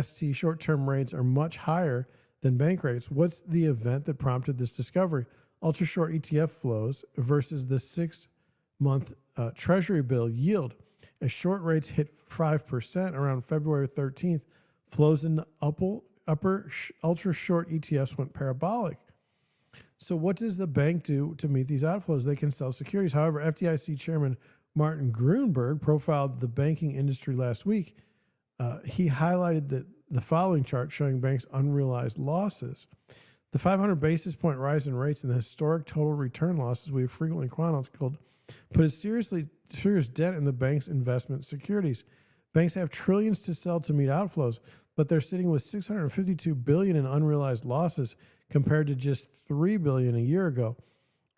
ST short-term rates are much higher than bank rates. What's the event that prompted this discovery? Ultra-short ETF flows versus the 6-month Treasury bill yield. As short rates hit 5% around February 13th, flows in the upper ultra-short ETFs went parabolic. So what does the bank do to meet these outflows? They can sell securities. However, FDIC Chairman Martin Gruenberg profiled the banking industry last week. He highlighted the following chart showing banks' unrealized losses. The 500 basis point rise in rates and the historic total return losses we have frequently chronicled put a serious dent in the bank's investment securities. Banks have trillions to sell to meet outflows, but they're sitting with $652 billion in unrealized losses compared to just $3 billion a year ago.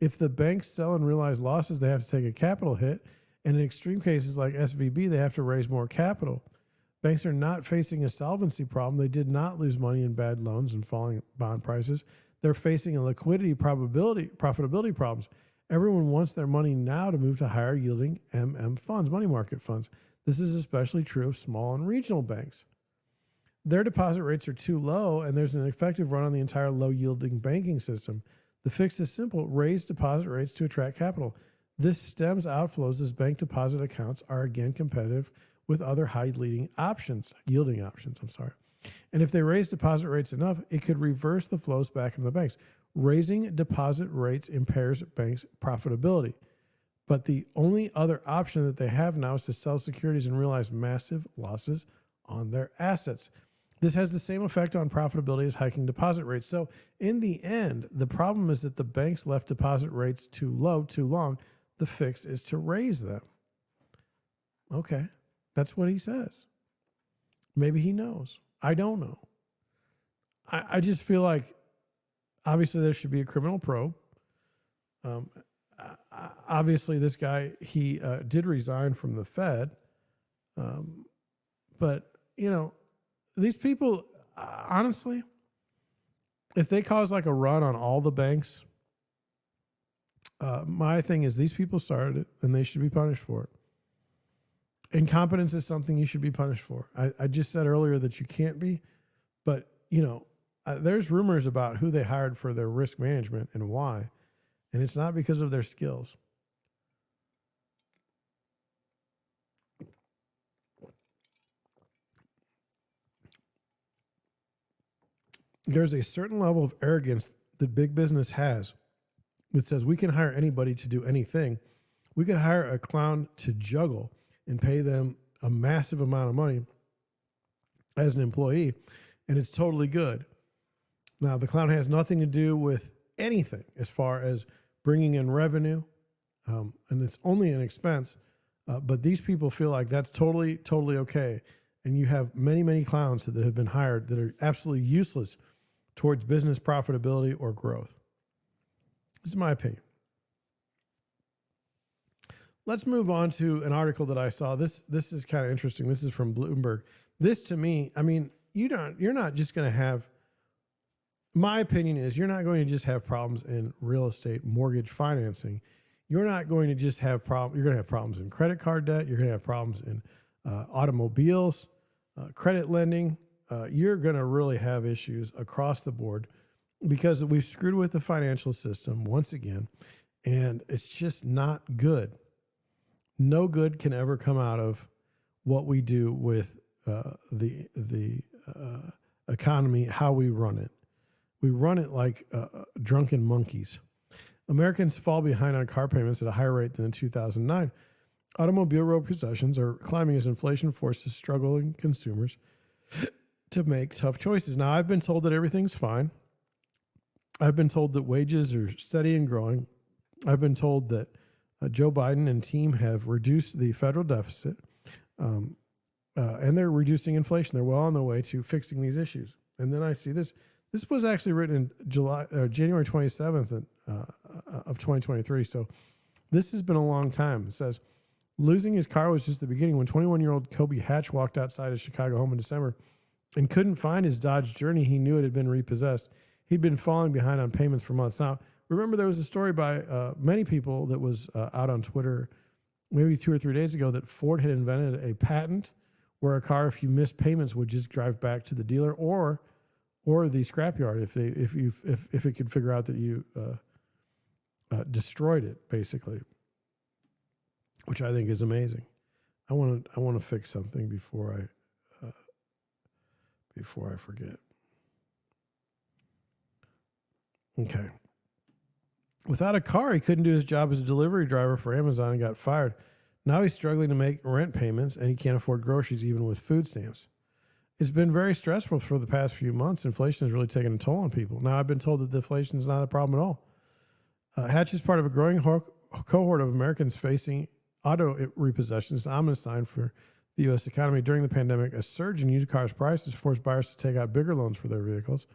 If the banks sell and realize losses, they have to take a capital hit, and in extreme cases like SVB, they have to raise more capital. Banks are not facing a solvency problem. They did not lose money in bad loans and falling bond prices. They're facing a liquidity profitability problems. Everyone wants their money now to move to higher yielding funds, money market funds. This is especially true of small and regional banks. Their deposit rates are too low, and there's an effective run on the entire low-yielding banking system. The fix is simple. Raise deposit rates to attract capital. This stems outflows as bank deposit accounts are again competitive with other yielding options. And if they raise deposit rates enough, it could reverse the flows back into the banks. Raising deposit rates impairs banks' profitability. But the only other option that they have now is to sell securities and realize massive losses on their assets. This has the same effect on profitability as hiking deposit rates. So in the end, the problem is that the banks left deposit rates too low, too long. The fix is to raise them. Okay, that's what he says. Maybe he knows. I don't know. I just feel like obviously there should be a criminal probe. Obviously this guy, he did resign from the Fed. But, you know, these people, honestly, if they cause like a run on all the banks, my thing is these people started it and they should be punished for it. Incompetence is something you should be punished for. I just said earlier that you can't be, but, you know, there's rumors about who they hired for their risk management and why, and it's not because of their skills. There's a certain level of arrogance that big business has that says we can hire anybody to do anything. We could hire a clown to juggle and pay them a massive amount of money as an employee, and it's totally good. Now, the clown has nothing to do with anything as far as bringing in revenue, and it's only an expense. But these people feel like that's totally, totally okay. And you have many, many clowns that have been hired that are absolutely useless towards business profitability or growth. This is my opinion. Let's move on to an article that I saw. This is kind of interesting. This is from Bloomberg. This, to me, I mean, you're not just going to have, my opinion is you're not going to just have problems in real estate mortgage financing. You're not going to just have problems. You're going to have problems in credit card debt. You're going to have problems in automobiles, credit lending. You're going to really have issues across the board because we've screwed with the financial system once again, and it's just not good. No good can ever come out of what we do with the economy, how we run it. We run it like drunken monkeys. Americans fall behind on car payments at a higher rate than in 2009. Automobile repossessions are climbing as inflation forces struggling consumers to make tough choices. Now, I've been told that everything's fine. I've been told that wages are steady and growing. I've been told that Joe Biden and team have reduced the federal deficit, and they're reducing inflation. They're well on their way to fixing these issues. And then I see this. This was actually written in January 27th of 2023. So this has been a long time. It says, losing his car was just the beginning. When 21-year-old Kobe Hatch walked outside his Chicago home in December and couldn't find his Dodge Journey, he knew it had been repossessed. He'd been falling behind on payments for months. Now, remember, there was a story by many people that was out on Twitter maybe 2 or 3 days ago that Ford had invented a patent where a car, if you missed payments, would just drive back to the dealer or the scrapyard if it could figure out that you destroyed it, basically, which I think is amazing. I want to fix something before I forget. Okay. Without a car, he couldn't do his job as a delivery driver for Amazon and got fired. Now he's struggling to make rent payments, and he can't afford groceries even with food stamps. It's been very stressful for the past few months. Inflation has really taken a toll on people. Now, I've been told that deflation is not a problem at all. Hatch is part of a growing cohort of Americans facing auto repossessions, an ominous sign for the U.S. economy. During the pandemic, a surge in used cars prices forced buyers to take out bigger loans for their vehicles.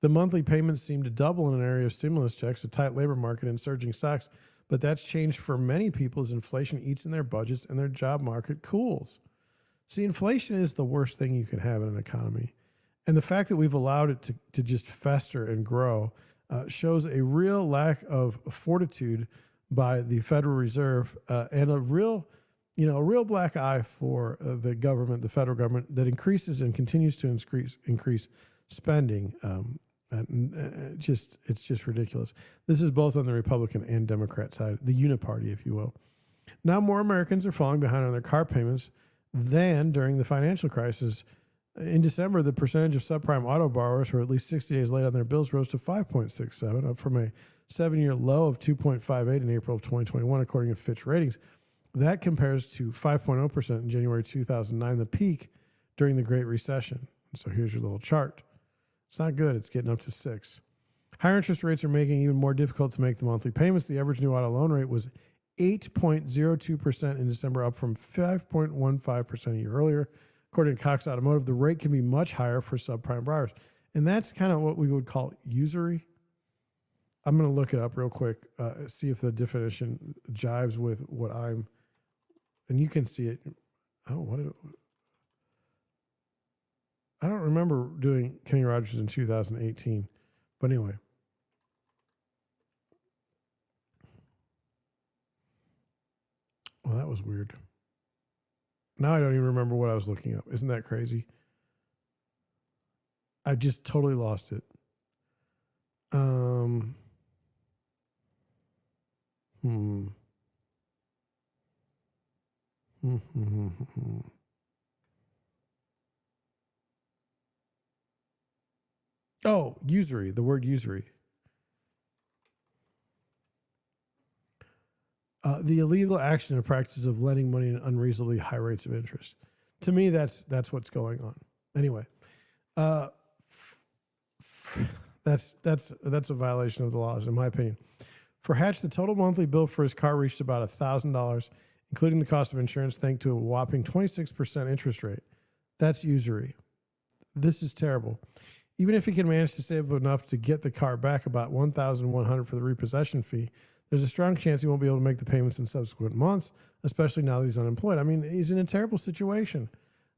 The monthly payments seem to double in an area of stimulus checks, a tight labor market, and surging stocks. But that's changed for many people as inflation eats in their budgets and their job market cools. See, inflation is the worst thing you can have in an economy. And the fact that we've allowed it to just fester and grow shows a real lack of fortitude by the Federal Reserve and a real black eye for the government, the federal government, that increases and continues to increase spending. It's just ridiculous. This is both on the Republican and Democrat side, the uniparty, if you will. Now more Americans are falling behind on their car payments than during the financial crisis. In December, the percentage of subprime auto borrowers who are at least 60 days late on their bills rose to 5.67, up from a 7-year low of 2.58 in April of 2021, according to Fitch Ratings. That compares to 5.0% in January 2009, the peak during the Great Recession. So here's your little chart. It's not good. It's getting up to 6. Higher interest rates are making it even more difficult to make the monthly payments. The average new auto loan rate was 8.02% in December, up from 5.15% a year earlier. According to Cox Automotive, the rate can be much higher for subprime borrowers. And that's kind of what we would call usury. I'm going to look it up real quick, see if the definition jives with what I'm, and you can see it. I don't remember doing Kenny Rogers in 2018, but anyway. Well, that was weird. Now I don't even remember what I was looking up. Isn't that crazy? I just totally lost it. Oh, usury, the word usury. The illegal action and practice of lending money at unreasonably high rates of interest. To me, that's what's going on. Anyway, that's a violation of the laws, in my opinion. For Hatch, the total monthly bill for his car reached about $1,000 including the cost of insurance, thanks to a whopping 26% interest rate. That's usury. This is terrible. Even if he can manage to save enough to get the car back, about $1,100 for the repossession fee, there's a strong chance he won't be able to make the payments in subsequent months, especially now that he's unemployed. I mean, he's in a terrible situation.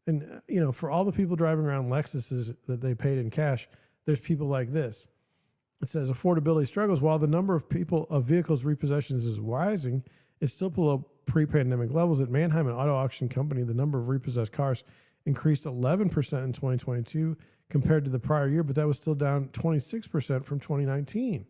And, for all the people driving around Lexuses that they paid in cash, there's people like this. It says affordability struggles. While the number of vehicles repossessions is rising, it's still below pre-pandemic levels. At Manheim, an auto auction company, the number of repossessed cars increased 11% in 2022 compared to the prior year, but that was still down 26% from 2019.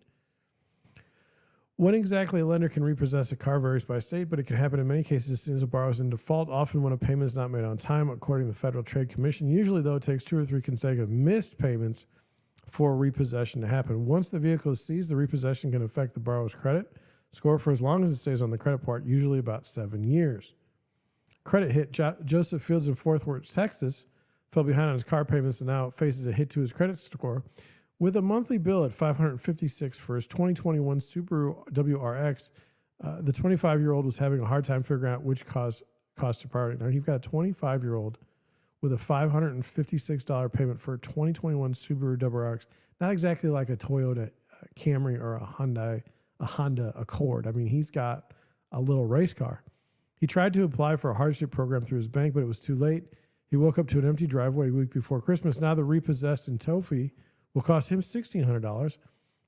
When exactly a lender can repossess a car varies by state, but it can happen in many cases as soon as a borrower is in default, often when a payment is not made on time, according to the Federal Trade Commission. Usually, though, it takes 2 or 3 consecutive missed payments for repossession to happen. Once the vehicle is seized, the repossession can affect the borrower's credit score for as long as it stays on the credit part, usually about 7 years. Credit hit. Joseph Fields in Fort Worth, Texas, fell behind on his car payments and now faces a hit to his credit score. With a monthly bill at $556 for his 2021 Subaru WRX, the 25-year-old was having a hard time figuring out which cost to priority. Now, you've got a 25-year-old with a $556 payment for a 2021 Subaru WRX, not exactly like a Toyota Camry or a Honda Accord. I mean, he's got a little race car. He tried to apply for a hardship program through his bank, but it was too late. He woke up to an empty driveway a week before Christmas. Now the repossessed and tow fee will cost him $1,600,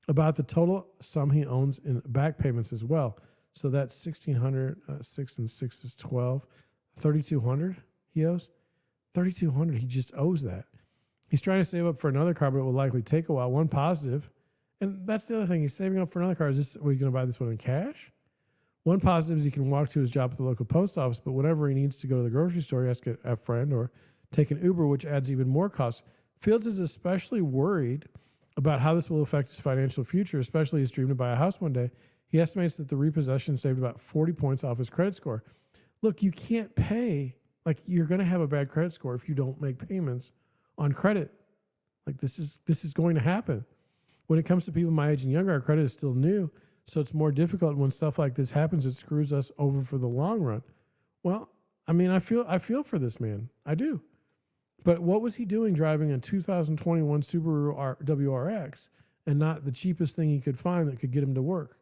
about the total sum he owns in back payments as well. So that's $1,600, 6 and 6 is 12, $3,200 he owes. $3,200, he just owes that. He's trying to save up for another car, but it will likely take a while. One positive, and that's the other thing, he's saving up for another car. Are you going to buy this one in cash? One positive is he can walk to his job at the local post office, but whenever he needs to go to the grocery store, he has to get a friend or take an Uber, which adds even more costs. Fields is especially worried about how this will affect his financial future, especially his dream to buy a house one day. He estimates that the repossession saved about 40 points off his credit score. Look, you can't pay. You're going to have a bad credit score if you don't make payments on credit. This is going to happen. When it comes to people my age and younger, our credit is still new, so it's more difficult. When stuff like this happens, it screws us over for the long run. Well, I mean, I feel for this man. I do. But what was he doing driving a 2021 Subaru WRX and not the cheapest thing he could find that could get him to work?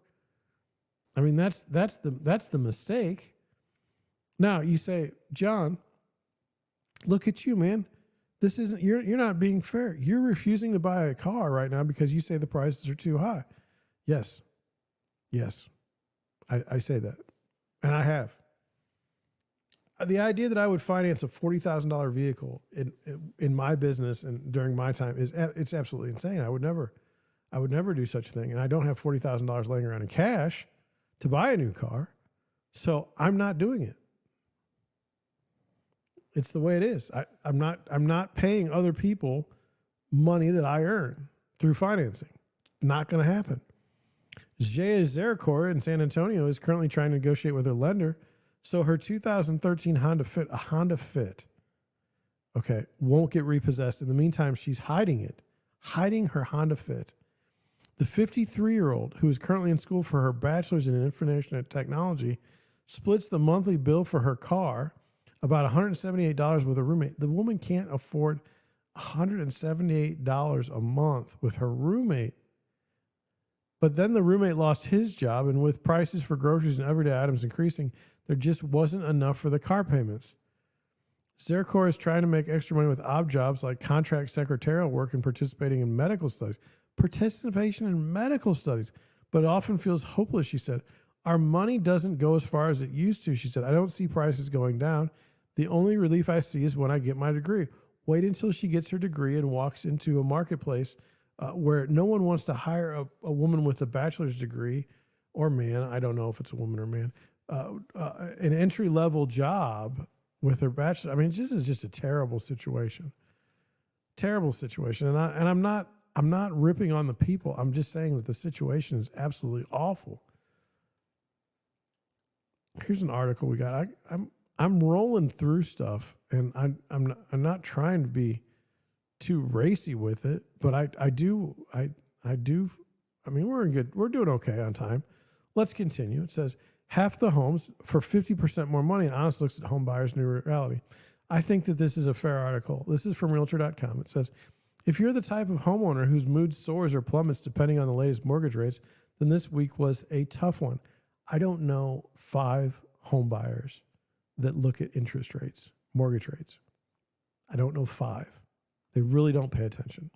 I mean, that's the mistake. Now you say, John, look at you, man. This isn't you're not being fair. You're refusing to buy a car right now because you say the prices are too high. Yes. I say that. And I have. The idea that I would finance a $40,000 vehicle in my business and during my time it's absolutely insane. I would never do such a thing. And I don't have $40,000 laying around in cash to buy a new car. So I'm not doing it. It's the way it is. I'm not paying other people money that I earn through financing. Not going to happen. Jaya Zeracor in San Antonio is currently trying to negotiate with her lender. So her 2013 Honda Fit, okay, won't get repossessed. In the meantime, she's hiding her Honda Fit. The 53-year-old, who is currently in school for her bachelor's in information technology, splits the monthly bill for her car, about $178 with a roommate. The woman can't afford $178 a month with her roommate. But then the roommate lost his job, and with prices for groceries and everyday items increasing, there just wasn't enough for the car payments. Zeracor is trying to make extra money with odd jobs like contract secretarial work and participating in medical studies. Participation in medical studies, but it often feels hopeless, she said. Our money doesn't go as far as it used to, she said. I don't see prices going down. The only relief I see is when I get my degree. Wait until she gets her degree and walks into a marketplace where no one wants to hire a woman with a bachelor's degree or man, I don't know if it's a woman or man, an entry-level job with her bachelor. I mean, this is just a terrible situation. Terrible situation. And I'm not ripping on the people. I'm just saying that the situation is absolutely awful. Here's an article we got. I'm rolling through stuff, and I'm not trying to be too racy with it, but I do. I mean, we're doing okay on time. Let's continue. It says, half the homes for 50% more money. And Honest looks at home buyers' new reality. I think that this is a fair article. This is from Realtor.com. It says, if you're the type of homeowner whose mood soars or plummets depending on the latest mortgage rates, then this week was a tough one. I don't know 5 home buyers that look at interest rates, mortgage rates. I don't know 5. They really don't pay attention.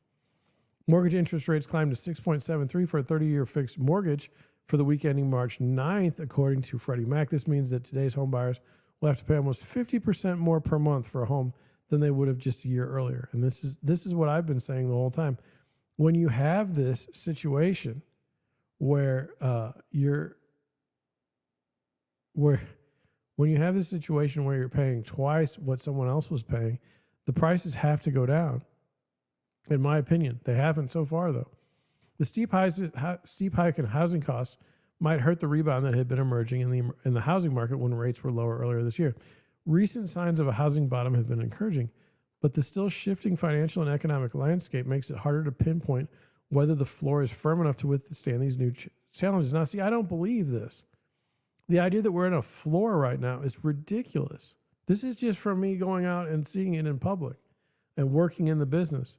Mortgage interest rates climbed to 6.73 for a 30-year fixed mortgage for the week ending March 9th, according to Freddie Mac. This means that today's home buyers will have to pay almost 50% more per month for a home than they would have just a year earlier. And this is what I've been saying the whole time. When you have this situation when you have this situation where you're paying twice what someone else was paying, the prices have to go down. In my opinion, they haven't so far, though. The steep hike in housing costs might hurt the rebound that had been emerging in the housing market when rates were lower earlier this year. Recent signs of a housing bottom have been encouraging, but the still shifting financial and economic landscape makes it harder to pinpoint whether the floor is firm enough to withstand these new challenges. Now, see, I don't believe this. The idea that we're in a floor right now is ridiculous. This is just from me going out and seeing it in public and working in the business.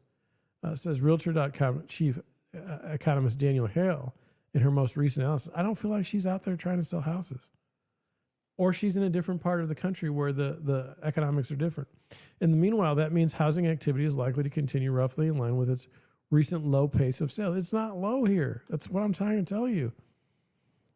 Says Realtor.com chief economist Daniel Hale in her most recent analysis. I don't feel like she's out there trying to sell houses. Or she's in a different part of the country where the economics are different. In the meanwhile, that means housing activity is likely to continue roughly in line with its recent low pace of sales. It's not low here. That's what I'm trying to tell you.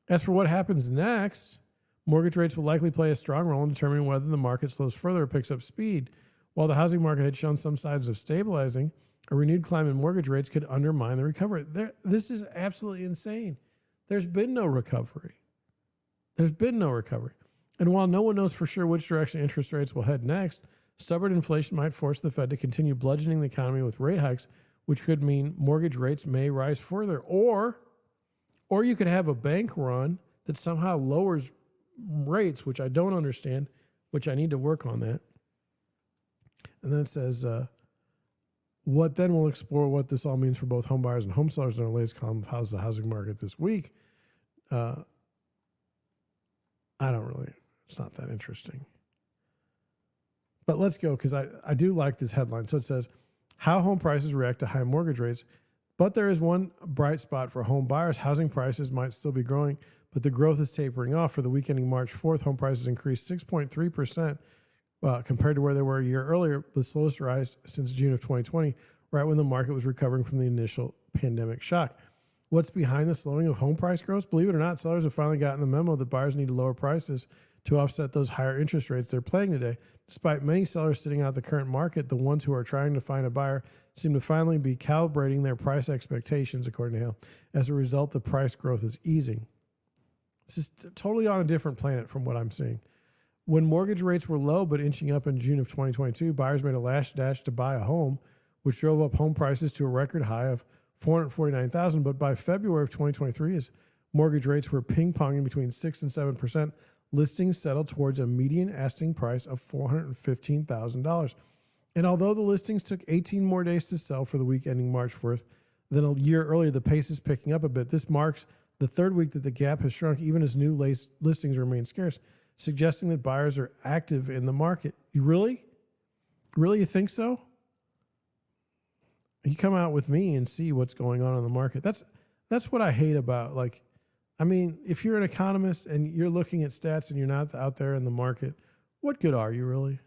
As for what happens next, mortgage rates will likely play a strong role in determining whether the market slows further or picks up speed. While the housing market had shown some signs of stabilizing, a renewed climb in mortgage rates could undermine the recovery. This is absolutely insane. There's been no recovery. And while no one knows for sure which direction interest rates will head next, stubborn inflation might force the Fed to continue bludgeoning the economy with rate hikes, which could mean mortgage rates may rise further. Or you could have a bank run that somehow lowers rates, which I don't understand, which I need to work on that. And then it says, what then we'll explore what this all means for both home buyers and home sellers in our latest column of How's the Housing Market This Week. It's not that interesting. But let's go, because I do like this headline. So it says, how home prices react to high mortgage rates. But there is one bright spot for home buyers. Housing prices might still be growing, but the growth is tapering off. For the week ending March 4th, home prices increased 6.3%. Compared to where they were a year earlier, the slowest rise since June of 2020, right when the market was recovering from the initial pandemic shock. What's behind the slowing of home price growth? Believe it or not, sellers have finally gotten the memo that buyers need to lower prices to offset those higher interest rates they're paying today. Despite many sellers sitting out the current market, the ones who are trying to find a buyer seem to finally be calibrating their price expectations, according to Hale. As a result, the price growth is easing. This is totally on a different planet from what I'm seeing. When mortgage rates were low but inching up in June of 2022, buyers made a last dash to buy a home, which drove up home prices to a record high of $449,000. But by February of 2023, as mortgage rates were ping-ponging between 6 and 7%, listings settled towards a median asking price of $415,000. And although the listings took 18 more days to sell for the week ending March 4th than a year earlier, the pace is picking up a bit. This marks the third week that the gap has shrunk, even as new listings remain scarce, suggesting that buyers are active in the market. You really? Really, you think so? You come out with me and see what's going on in the market. That's what I hate about, if you're an economist and you're looking at stats and you're not out there in the market, what good are you really?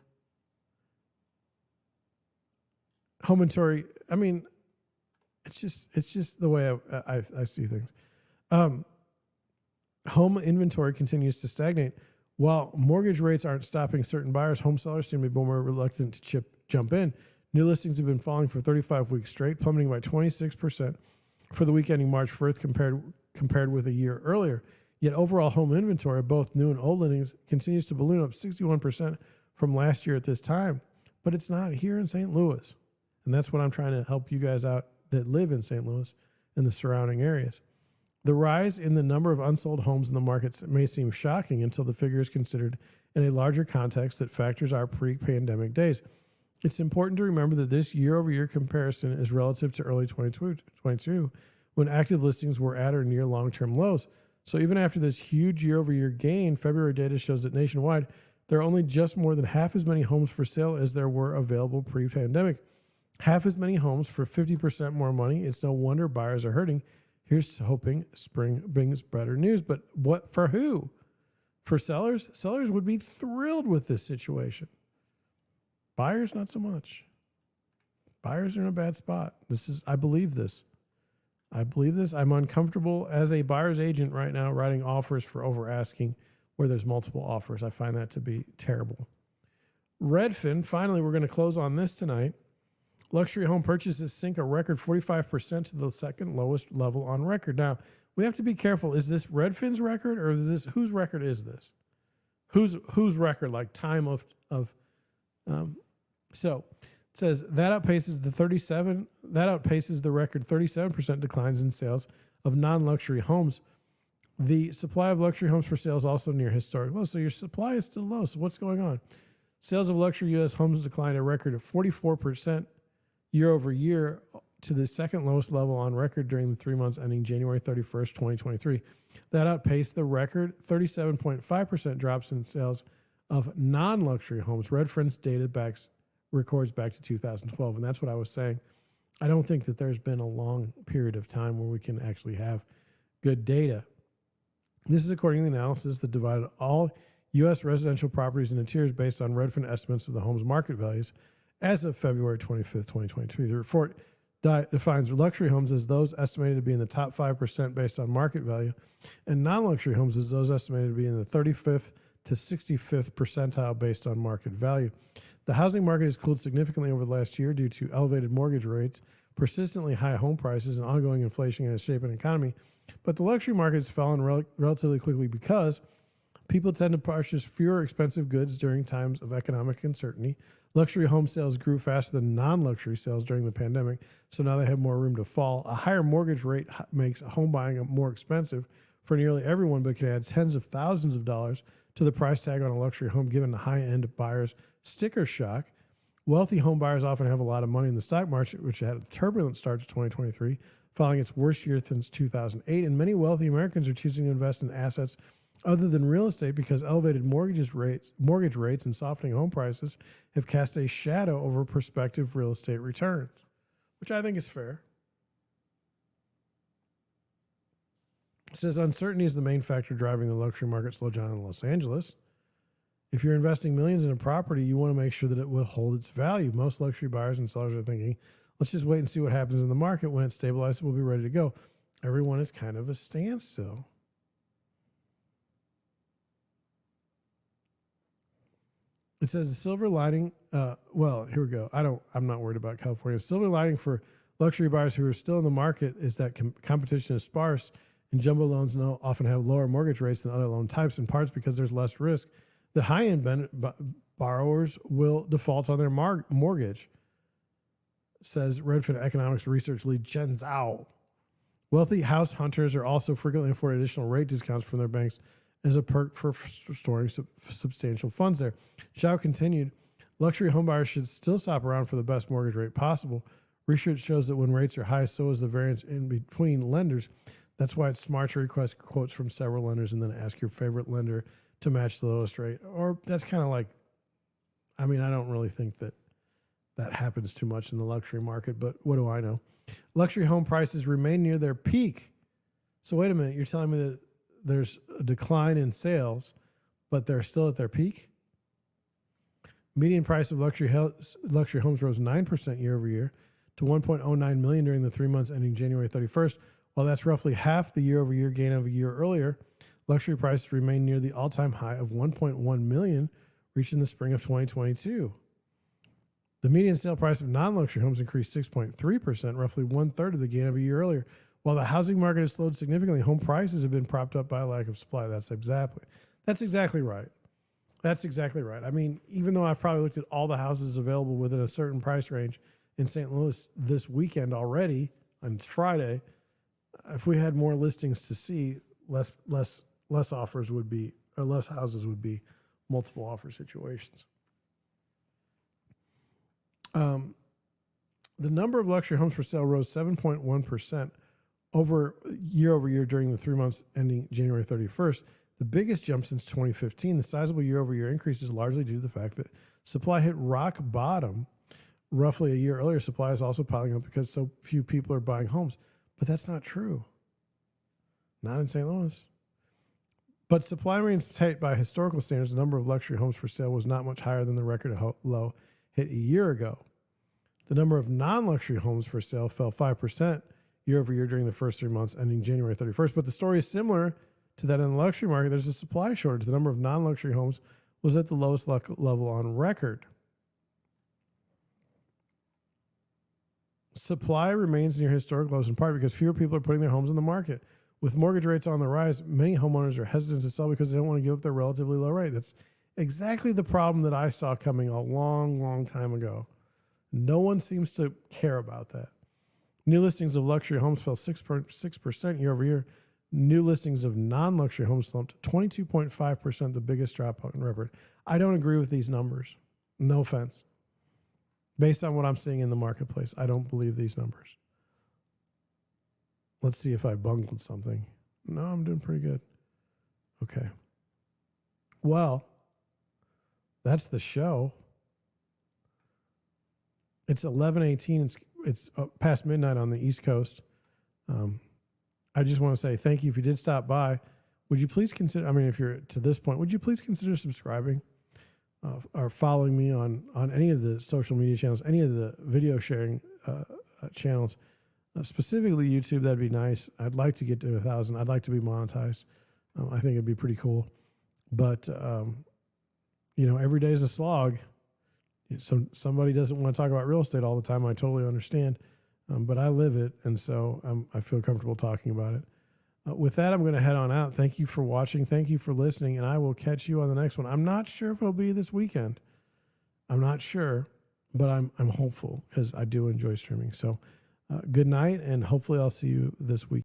Home inventory, it's just the way I see things. Home inventory continues to stagnate. While mortgage rates aren't stopping certain buyers, home sellers seem to be more reluctant to jump in. New listings have been falling for 35 weeks straight, plummeting by 26% for the week ending March 1st compared with a year earlier. Yet overall home inventory, both new and old listings, continues to balloon up 61% from last year at this time. But it's not here in St. Louis. And that's what I'm trying to help you guys out that live in St. Louis and the surrounding areas. The rise in the number of unsold homes in the markets may seem shocking until the figure is considered in a larger context that factors our pre-pandemic days. It's important to remember that this year-over-year comparison is relative to early 2022, when active listings were at or near long-term lows. So even after this huge year-over-year gain, February data shows that nationwide, there are only just more than half as many homes for sale as there were available pre-pandemic. Half as many homes for 50% more money. It's no wonder buyers are hurting. Here's hoping spring brings better news. But what for who? For sellers? Sellers would be thrilled with this situation. Buyers, not so much. Buyers are in a bad spot. I believe this. I'm uncomfortable as a buyer's agent right now writing offers for over asking where there's multiple offers. I find that to be terrible. Redfin, finally, we're going to close on this tonight. Luxury home purchases sink a record 45% to the second lowest level on record. Now, we have to be careful. Is this Redfin's record or is this whose record is this? Whose record? Like time of so it says that outpaces the record 37% declines in sales of non-luxury homes. The supply of luxury homes for sale is also near historic lows. So your supply is still low. So what's going on? Sales of luxury U.S. homes declined a record of 44% year over year to the second lowest level on record during the 3 months ending January 31st, 2023. That outpaced the record 37.5% drops in sales of non-luxury homes. Redfin's data records back to 2012. And that's what I was saying. I don't think that there's been a long period of time where we can actually have good data. This is according to the analysis that divided all U.S. residential properties into tiers based on Redfin estimates of the home's market values as of February 25th, 2023. The report defines luxury homes as those estimated to be in the top 5% based on market value, and non-luxury homes as those estimated to be in the 35th to 65th percentile based on market value. The housing market has cooled significantly over the last year due to elevated mortgage rates, persistently high home prices, and ongoing inflation in a shaping economy. But the luxury market has fallen relatively quickly because people tend to purchase fewer expensive goods during times of economic uncertainty. Luxury home sales grew faster than non-luxury sales during the pandemic, so now they have more room to fall. A higher mortgage rate makes home buying more expensive for nearly everyone, but can add tens of thousands of dollars to the price tag on a luxury home given the high-end buyer's sticker shock. Wealthy home buyers often have a lot of money in the stock market, which had a turbulent start to 2023, following its worst year since 2008, and many wealthy Americans are choosing to invest in assets other than real estate because elevated mortgage rates and softening home prices have cast a shadow over prospective real estate returns, which I think is fair. It says uncertainty is the main factor driving the luxury market slowdown in Los Angeles. If you're investing millions in a property, you want to make sure that it will hold its value. Most luxury buyers and sellers are thinking, let's just wait and see what happens in the market. When it stabilizes, we'll be ready to go. Everyone is kind of a standstill. It says the silver lining, well, here we go. I'm not worried about California. Silver lining for luxury buyers who are still in the market is that competition is sparse, and jumbo loans often have lower mortgage rates than other loan types, in parts because there's less risk that high-end borrowers will default on their mortgage, says Redfin economics research lead Jen Zhao. Wealthy house hunters are also frequently afforded additional rate discounts from their banks as a perk for storing substantial funds there. Zhao continued, luxury homebuyers should still shop around for the best mortgage rate possible. Research shows that when rates are high, so is the variance in between lenders. That's why it's smart to request quotes from several lenders and then ask your favorite lender to match the lowest rate. Or that's kind of like, I mean, I don't really think that happens too much in the luxury market, but what do I know? Luxury home prices remain near their peak. So wait a minute, you're telling me that there's a decline in sales, but they're still at their peak? Median price of luxury homes rose 9% year over year to $1.09 million during the 3 months ending January 31st. While that's roughly half the year-over-year gain of a year earlier, luxury prices remain near the all-time high of $1.1 million reached in the spring of 2022. The median sale price of non-luxury homes increased 6.3%, roughly one-third of the gain of a year earlier. While the housing market has slowed significantly, home prices have been propped up by a lack of supply. That's exactly right. That's exactly right. I mean, even though I've probably looked at all the houses available within a certain price range in St. Louis this weekend already, on Friday, if we had more listings to see, less offers would be, or less houses would be multiple offer situations. The number of luxury homes for sale rose 7.1% over year during the 3 months ending January 31st, the biggest jump since 2015. The sizable year-over-year increase is largely due to the fact that supply hit rock bottom roughly a year earlier. Supply is also piling up because so few people are buying homes. But that's not true. Not in St. Louis. But supply remains tight by historical standards. The number of luxury homes for sale was not much higher than the record low hit a year ago. The number of non-luxury homes for sale fell 5% year over year during the first 3 months ending January 31st. But the story is similar to that in the luxury market. There's a supply shortage. The number of non-luxury homes was at the lowest level on record. Supply remains near historic lows in part because fewer people are putting their homes on the market. With mortgage rates on the rise, many homeowners are hesitant to sell because they don't want to give up their relatively low rate. That's exactly the problem that I saw coming a long time ago. No one seems to care about that. New listings of luxury homes fell 6% year over year. New listings of non-luxury homes slumped 22.5%, the biggest drop on record. I don't agree with these numbers. No offense. Based on what I'm seeing in the marketplace, I don't believe these numbers. Let's see if I bungled something. No, I'm doing pretty good. Okay. Well, that's the show. It's 11:18. It's past midnight on the East Coast. I just want to say thank you. If you did stop by, would you please consider, if you're to this point, would you please consider subscribing or following me on any of the social media channels, any of the video sharing channels, specifically YouTube? That'd be nice. I'd like to get to 1,000. I'd like to be monetized. I think it'd be pretty cool. But, every day is a slog. Somebody doesn't want to talk about real estate all the time. I totally understand. But I live it, and so I feel comfortable talking about it. With that, I'm going to head on out. Thank you for watching. Thank you for listening, and I will catch you on the next one. I'm not sure if it'll be this weekend. I'm not sure, but I'm hopeful because I do enjoy streaming. So good night, and hopefully I'll see you this week.